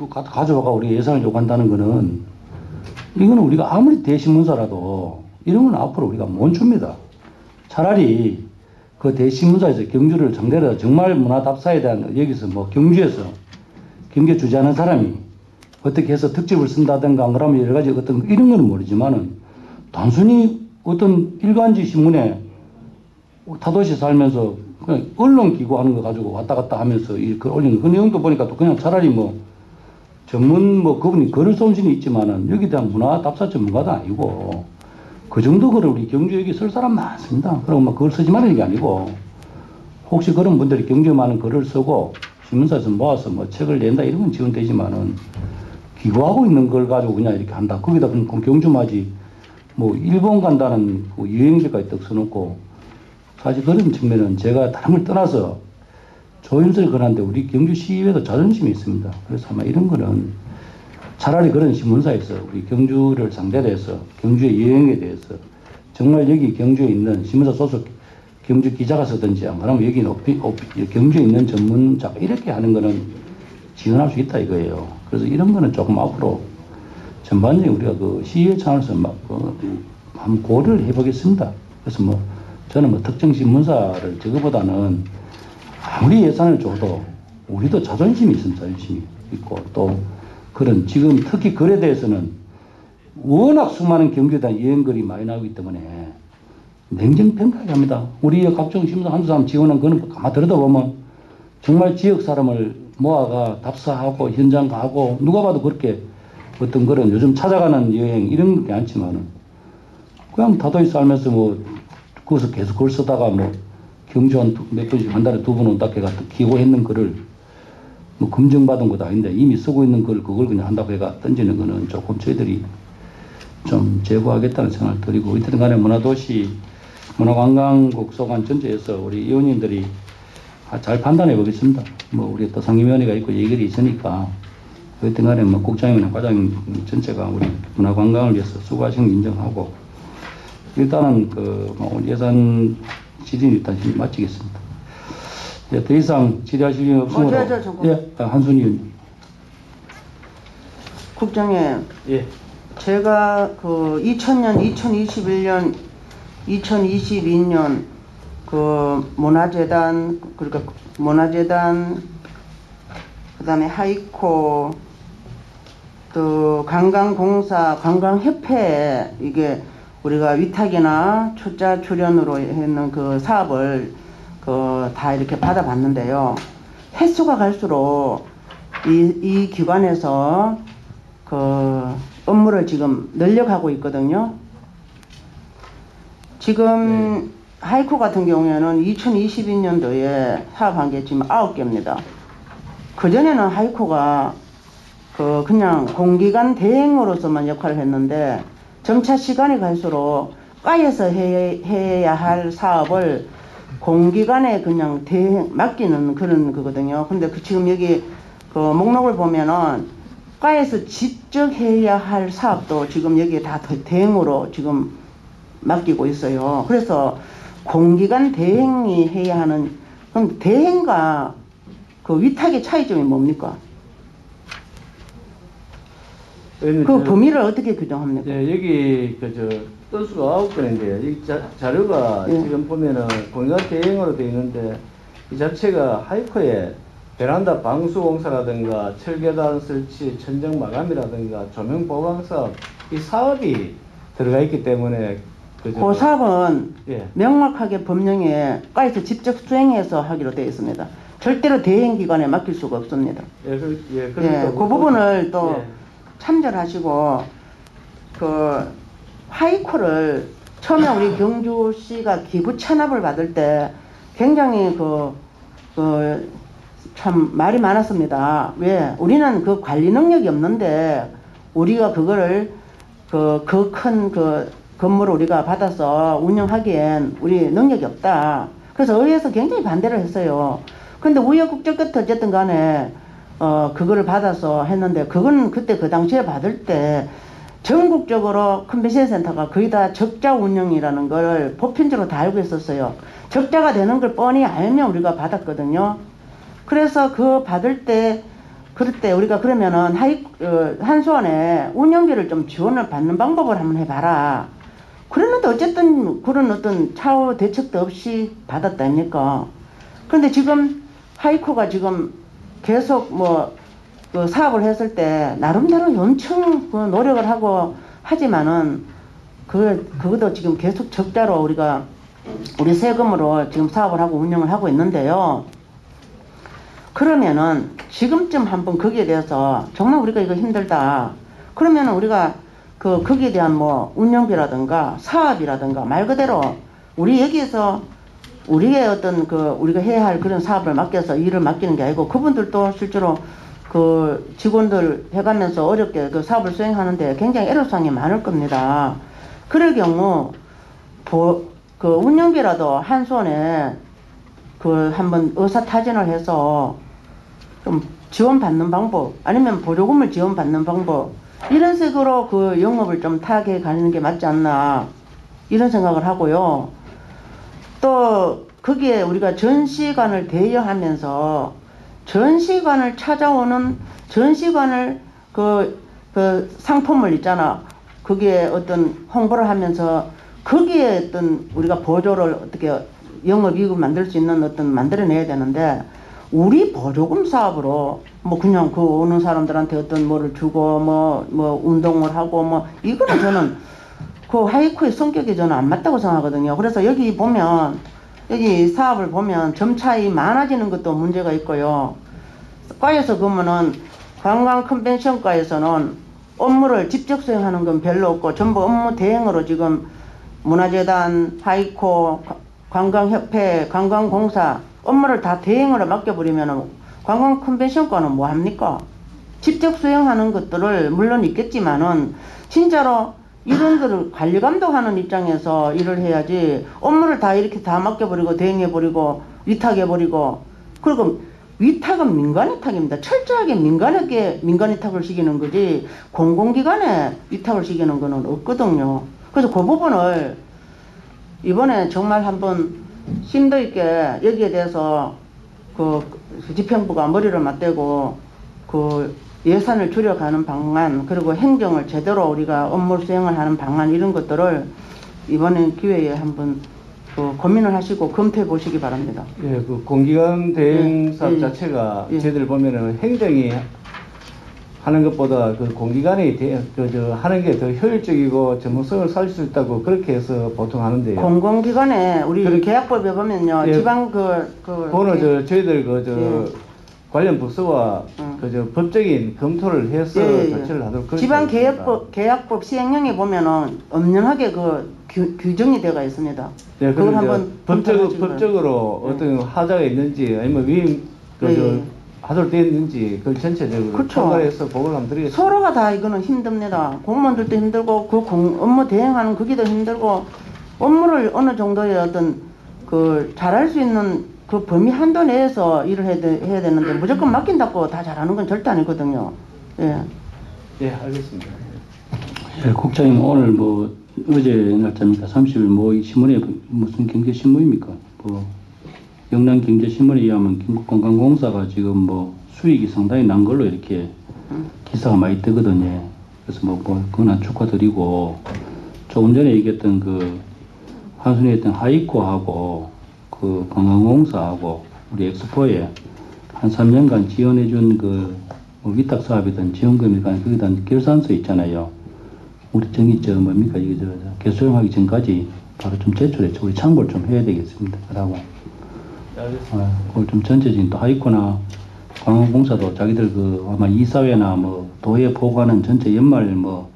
Speaker 1: 가져와가 우리 예산을 요구한다는 거는 이거는 우리가 아무리 대신문사라도 이런 건 앞으로 우리가 못 줍니다. 차라리 그 대신문사에서 경주를 상대로 해서 정말 문화답사에 대한 여기서 뭐 경주에서 경제 주재하는 사람이 어떻게 해서 특집을 쓴다든가 그러면 여러 가지 어떤 이런 거는 모르지만은 단순히 어떤 일간지 신문에 타도시 살면서 그냥 언론 기고하는 거 가지고 왔다 갔다 하면서 이렇게 올리는 그 내용도 보니까 또 그냥 차라리 뭐 전문 뭐 그분이 글을 솜씨는 있지만은 여기에 대한 문화 답사 전문가도 아니고 그 정도 글을 우리 경주 여기 쓸 사람 많습니다. 그리고 뭐 그걸 쓰지 말라는 게 아니고 혹시 그런 분들이 경주에 많은 글을 쓰고 신문사에서 모아서 뭐 책을 낸다 이런 건 지원되지만은 기고하고 있는 걸 가지고 그냥 이렇게 한다. 거기다 그럼 경주마지 뭐 일본 간다는 그 여행지까지 딱 써놓고 사실 그런 측면은 제가 다른 걸 떠나서 조윤설 그런데 우리 경주시의회도 자존심이 있습니다. 그래서 아마 이런 거는 차라리 그런 신문사에서 우리 경주를 상대로 해서 경주의 여행에 대해서 정말 여기 경주에 있는 신문사 소속 경주 기자가 쓰든지 안 그러면 여기 경주에 있는 전문자가 이렇게 하는 거는 지원할 수 있다 이거예요. 그래서 이런 거는 조금 앞으로 전반적인 우리가 그 시의회 차원에서 한번 고려를 해보겠습니다. 그래서 뭐 저는 뭐 특정 신문사를 저거보다는 아무리 예산을 줘도 우리도 자존심이 있습니다. 자존심이 있고 또 그런 지금 특히 글에 대해서는 워낙 수많은 경주에 대한 여행글이 많이 나오기 때문에 냉정평가해야 합니다. 우리 각종 신문사 한두 사람 지원한 거는 가만 들여다보면 정말 지역 사람을 모아가 답사하고 현장 가고 누가 봐도 그렇게 어떤 그런 요즘 찾아가는 여행 이런 게 않지만은 그냥 다도이 살면서 뭐 거기서 계속 글 쓰다가 뭐 경주 몇 번씩 한 달에 2번 온다 해가 기고했는 글을 뭐 검증받은 것도 아닌데 이미 쓰고 있는 글 그걸 그냥 한다고 해가 던지는 거는 조금 저희들이 좀 제고하겠다는 생각을 드리고 어쨌든 간에 문화도시 문화관광국 소관 전체에서 우리 의원님들이 잘 판단해 보겠습니다. 뭐 우리 또 상임위원회가 있고 얘기들이 있으니까 어쨌든 간에 뭐 국장님이나 과장님 전체가 우리 문화관광을 위해서 수고하신 거 인정하고 일단은 그 예산 질의 일단 마치겠습니다. 예, 더 이상 질의하실 일 없으므로 예, 한순희 의원님.
Speaker 6: 국장님,
Speaker 1: 예.
Speaker 6: 제가 그 2000년, 2021년, 2022년 그 문화재단 그러니까 문화재단 그다음에 하이코 또 관광공사 관광협회에 이게 우리가 위탁이나 초짜 출연으로 했는 그 사업을 다 이렇게 받아봤는데요. 횟수가 갈수록 이 기관에서 그 업무를 지금 늘려가고 있거든요. 지금 하이코 같은 경우에는 2022년도에 사업한 게 지금 9개입니다. 그전에는 하이코가 그냥 공기관 대행으로서만 역할을 했는데 점차 시간이 갈수록 과에서 해야 할 사업을 공기관에 그냥 맡기는 그런 거거든요. 근데 지금 여기 그 목록을 보면은 과에서 직접 해야 할 사업도 지금 여기에 다 대행으로 지금 맡기고 있어요. 그래서 공기관 대행이 해야 하는, 그럼 대행과 그 위탁의 차이점이 뭡니까? 그 범위를 어떻게 규정합니까?
Speaker 8: 예, 여기 건수가 9건인데요. 이 자료가
Speaker 6: 예.
Speaker 8: 지금 보면은 공간 대행으로 되어 있는데 이 자체가 하이코에 베란다 방수 공사라든가 철계단 설치, 천정 마감이라든가 조명 보강 사업, 이 사업이 들어가 있기 때문에
Speaker 6: 그 사업은
Speaker 8: 예.
Speaker 6: 명확하게 법령에 과에서 직접 수행해서 하기로 되어 있습니다. 절대로 대행기관에 맡길 수가 없습니다.
Speaker 8: 예,
Speaker 6: 그 부분을 또 참조하시고, 그 하이코를 처음에 우리 경주시가 기부 체납을 받을 때 굉장히 참 말이 많았습니다. 왜? 우리는 그 관리 능력이 없는데 우리가 그거를 그 큰 건물을 우리가 받아서 운영하기엔 우리 능력이 없다. 그래서 의회에서 굉장히 반대를 했어요. 근데 우여곡절 끝에 어쨌든 간에 그거를 받아서 했는데, 그건 그때 그 당시에 받을 때 전국적으로 컨벤션 센터가 거의 다 적자 운영이라는 걸 보편적으로 다 알고 있었어요. 적자가 되는 걸 뻔히 알면 우리가 받았거든요. 그래서 그 받을 때, 그럴 때 우리가 그러면은 한수원에 운영비를 좀 지원을 받는 방법을 한번 해봐라. 그랬는데 어쨌든 그런 어떤 차후 대책도 없이 받았다 아닙니까? 그런데 지금 하이코가 지금 계속 그 사업을 했을 때 나름대로 엄청 그 노력을 하고 하지만은 그것도 지금 계속 적자로 우리 세금으로 지금 사업을 하고 운영을 하고 있는데요. 그러면은 지금쯤 한번 거기에 대해서 정말 우리가 이거 힘들다. 그러면은 우리가 거기에 대한 운영비라든가 사업이라든가 말 그대로 우리 여기에서 우리의 어떤 우리가 해야 할 그런 사업을 맡겨서 일을 맡기는 게 아니고, 그분들도 실제로 그 직원들 해가면서 어렵게 그 사업을 수행하는데 굉장히 애로사항이 많을 겁니다. 그럴 경우 그 운영비라도 한손에 한번 의사타진을 해서 좀 지원받는 방법, 아니면 보조금을 지원받는 방법, 이런 식으로 그 영업을 좀 타개해 가는 게 맞지 않나, 이런 생각을 하고요. 또 거기에 우리가 전시관을 대여하면서 전시관을 찾아오는 전시관을 그 상품을 있잖아. 거기에 어떤 홍보를 하면서 거기에 어떤 우리가 보조를 어떻게 영업이익을 만들 수 있는 어떤 만들어내야 되는데, 우리 보조금 사업으로 그냥 오는 사람들한테 어떤 뭐를 주고 운동을 하고 이거는 저는 그 하이코의 성격이 저는 안 맞다고 생각하거든요. 그래서 여기 보면, 여기 사업을 보면 점차이 많아지는 것도 문제가 있고요. 과에서 보면은 관광 컨벤션과에서는 업무를 직접 수행하는 건 별로 없고 전부 업무 대행으로 지금 문화재단, 하이코, 관광협회, 관광공사 업무를 다 대행으로 맡겨버리면은 관광 컨벤션과는 뭐 합니까? 직접 수행하는 것들을 물론 있겠지만은 진짜로 이런 거를 관리 감독하는 입장에서 일을 해야지, 업무를 다 이렇게 다 맡겨버리고 대행해버리고 위탁해버리고, 그리고 위탁은 민간위탁입니다. 철저하게 민간위탁을 시키는 거지 공공기관에 위탁을 시키는 거는 없거든요. 그래서 그 부분을 이번에 정말 한번 심도 있게 여기에 대해서 그 집행부가 머리를 맞대고 예산을 줄여가는 방안, 그리고 행정을 제대로 우리가 업무 수행을 하는 방안, 이런 것들을 이번에 기회에 한번 고민을 하시고 검토해 보시기 바랍니다.
Speaker 8: 예, 공기관 대행 사업 자체가 저희들 보면은 행정이 하는 것보다 공기관이 하는 게 더 효율적이고 전문성을 살릴 수 있다고 그렇게 해서 보통 하는데요.
Speaker 6: 공공기관에 우리 계약법에 보면요, 지방
Speaker 8: 저희들 관련 부서와 법적인 검토를 해서 조치를 하도록.
Speaker 6: 지방 계약법 시행령에 보면은 엄연하게 규정이 되어 있습니다.
Speaker 8: 네, 그걸 한번 법적으로 어떤 하자가 있는지, 아니면 하도록 되어 있는지 그걸 전체적으로
Speaker 6: 그쵸.
Speaker 8: 참가해서 보고를 한번 드리겠습니다.
Speaker 6: 서로가 다 이거는 힘듭니다. 공무원들도 힘들고 그 업무 대행하는 그기도 힘들고 업무를 어느 정도의 어떤 그 잘할 수 있는 그 범위 한도 내에서 일을 해야 되는데 무조건 맡긴다고 다 잘하는 건 절대 아니거든요. 예.
Speaker 8: 예, 알겠습니다.
Speaker 1: 예, 국장님 오늘 뭐 어제 날짜입니까? 30일 뭐 이 신문에 무슨 경제신문입니까? 뭐 영남경제신문에 의하면 김국관광공사가 지금 뭐 수익이 상당히 난 걸로 이렇게 기사가 많이 뜨거든요. 그래서 뭐 그건 축하드리고 조금 전에 얘기했던 그 한순위에 했던 하이코하고 그 관광공사하고 우리 엑스포에 한 3년간 지원해준 그뭐 위탁 사업이든 지원금이든 거기에 대한 결산서 있잖아요. 우리 뭡니까 이게 개수령하기 전까지 바로 좀 제출했죠. 우리 참고를 좀 해야 되겠습니다. 라고. 그걸 좀 전체적인 또 하이코나 관광공사도 자기들 그 아마 이사회나 뭐 도에 보고하는 전체 연말 뭐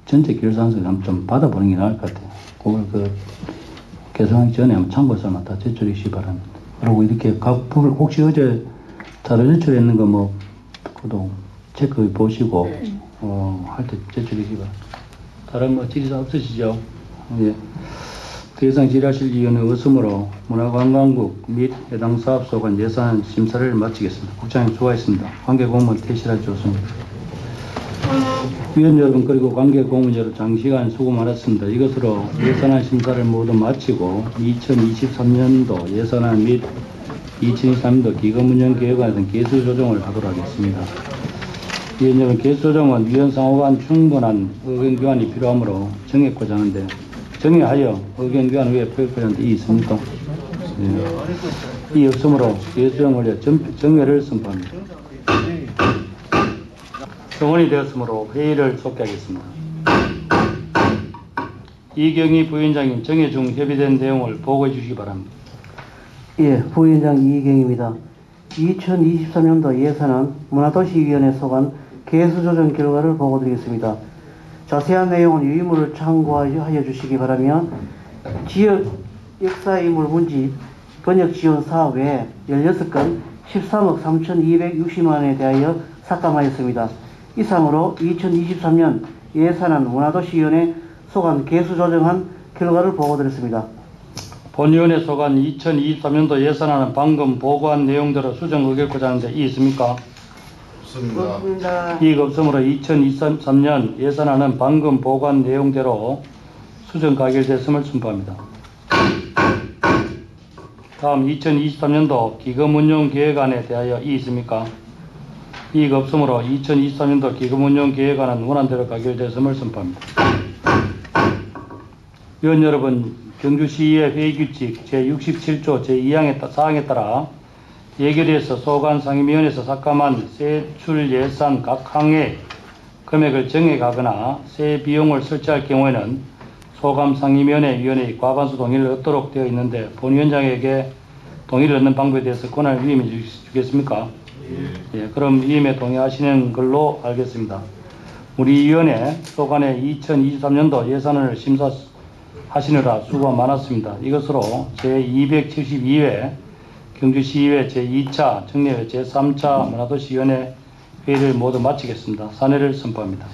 Speaker 1: 전체 결산서를 한번 좀 받아보는 게 나을 것 같아요. 그걸 그 개선하기 전에 한번 참고서만 다 제출해 주시기 바랍니다. 그리고 이렇게 각 부분 혹시 어제 자료 제출했는 거 뭐 그것도 체크해 보시고 할 때 제출해 주시기 바랍니다. 다른 뭐 질의사항 없으시죠? 예. 더 이상 질의하실 이유는 없으므로 문화관광국 및 해당 사업소 간 예산 심사를 마치겠습니다. 국장님 수고하셨습니다. 관계공무원 퇴실해 주셨습니다. 위원 여러분 그리고 관계공무원 여러분 장시간 수고 많았습니다. 이것으로 예산안 심사를 모두 마치고 2023년도 예산안 및 2023년도 기금운영계획안에 대한 개수 조정을 하도록 하겠습니다. 위원 여러분 개수 조정은 위원 상호 간 충분한 의견 교환이 필요하므로 정했고자 하는데 정의하여 의견 교환 후에 표결하는데 이의 있습니까? 네. 이의 없으므로 개수정을 위해 정회를 선포합니다. 정원이 되었으므로 회의를 속개하겠습니다. 이경희 부위원장님 정회 중 협의된 내용을 보고해 주시기 바랍니다.
Speaker 5: 예, 부위원장 이희경입니다. 2023년도 예산안 문화도시위원회 소관 개수조정 결과를 보고드리겠습니다. 자세한 내용은 유의물을 참고하여 주시기 바라며 지역 역사인물 문집 번역 지원 사업 외에 16건 13억 3,260만 원에 대하여 삭감하였습니다. 이상으로 2023년 예산안 문화도시위원회 소관 개수조정한 결과를 보고드렸습니다.
Speaker 1: 본위원회 소관 2023년도 예산안은 방금 보고한 내용대로 수정 의결고자 하는데 이의 있습니까?
Speaker 9: 없습니다.
Speaker 1: 이의가 없으므로 2023년 예산안은 방금 보고한 내용대로 수정 가결됐음을 선포합니다. 다음 2023년도 기금운용계획안에 대하여 이의 있습니까? 이의가 없으므로 2023년도 기금운용계획안은 원안대로 가결됐음을 선포합니다. 위원 여러분, 경주시의 회의규칙 제67조 제2항 사항에 따라 예결위에서 소관 상임위원회에서 삭감한 세출 예산 각 항의 금액을 정해가거나 세 비용을 설치할 경우에는 소관 상임위원회 위원회의 과반수 동의를 얻도록 되어 있는데 본 위원장에게 동의를 얻는 방법에 대해서 권한을 위임해 주시겠습니까? 예, 그럼 위임에 동의하시는 걸로 알겠습니다. 우리 위원회 소관의 2023년도 예산안을 심사하시느라 수고가 많았습니다. 이것으로 제272회 경주시의회 제2차 정례회 제3차 문화도시위원회 회의를 모두 마치겠습니다. 사내를 선포합니다.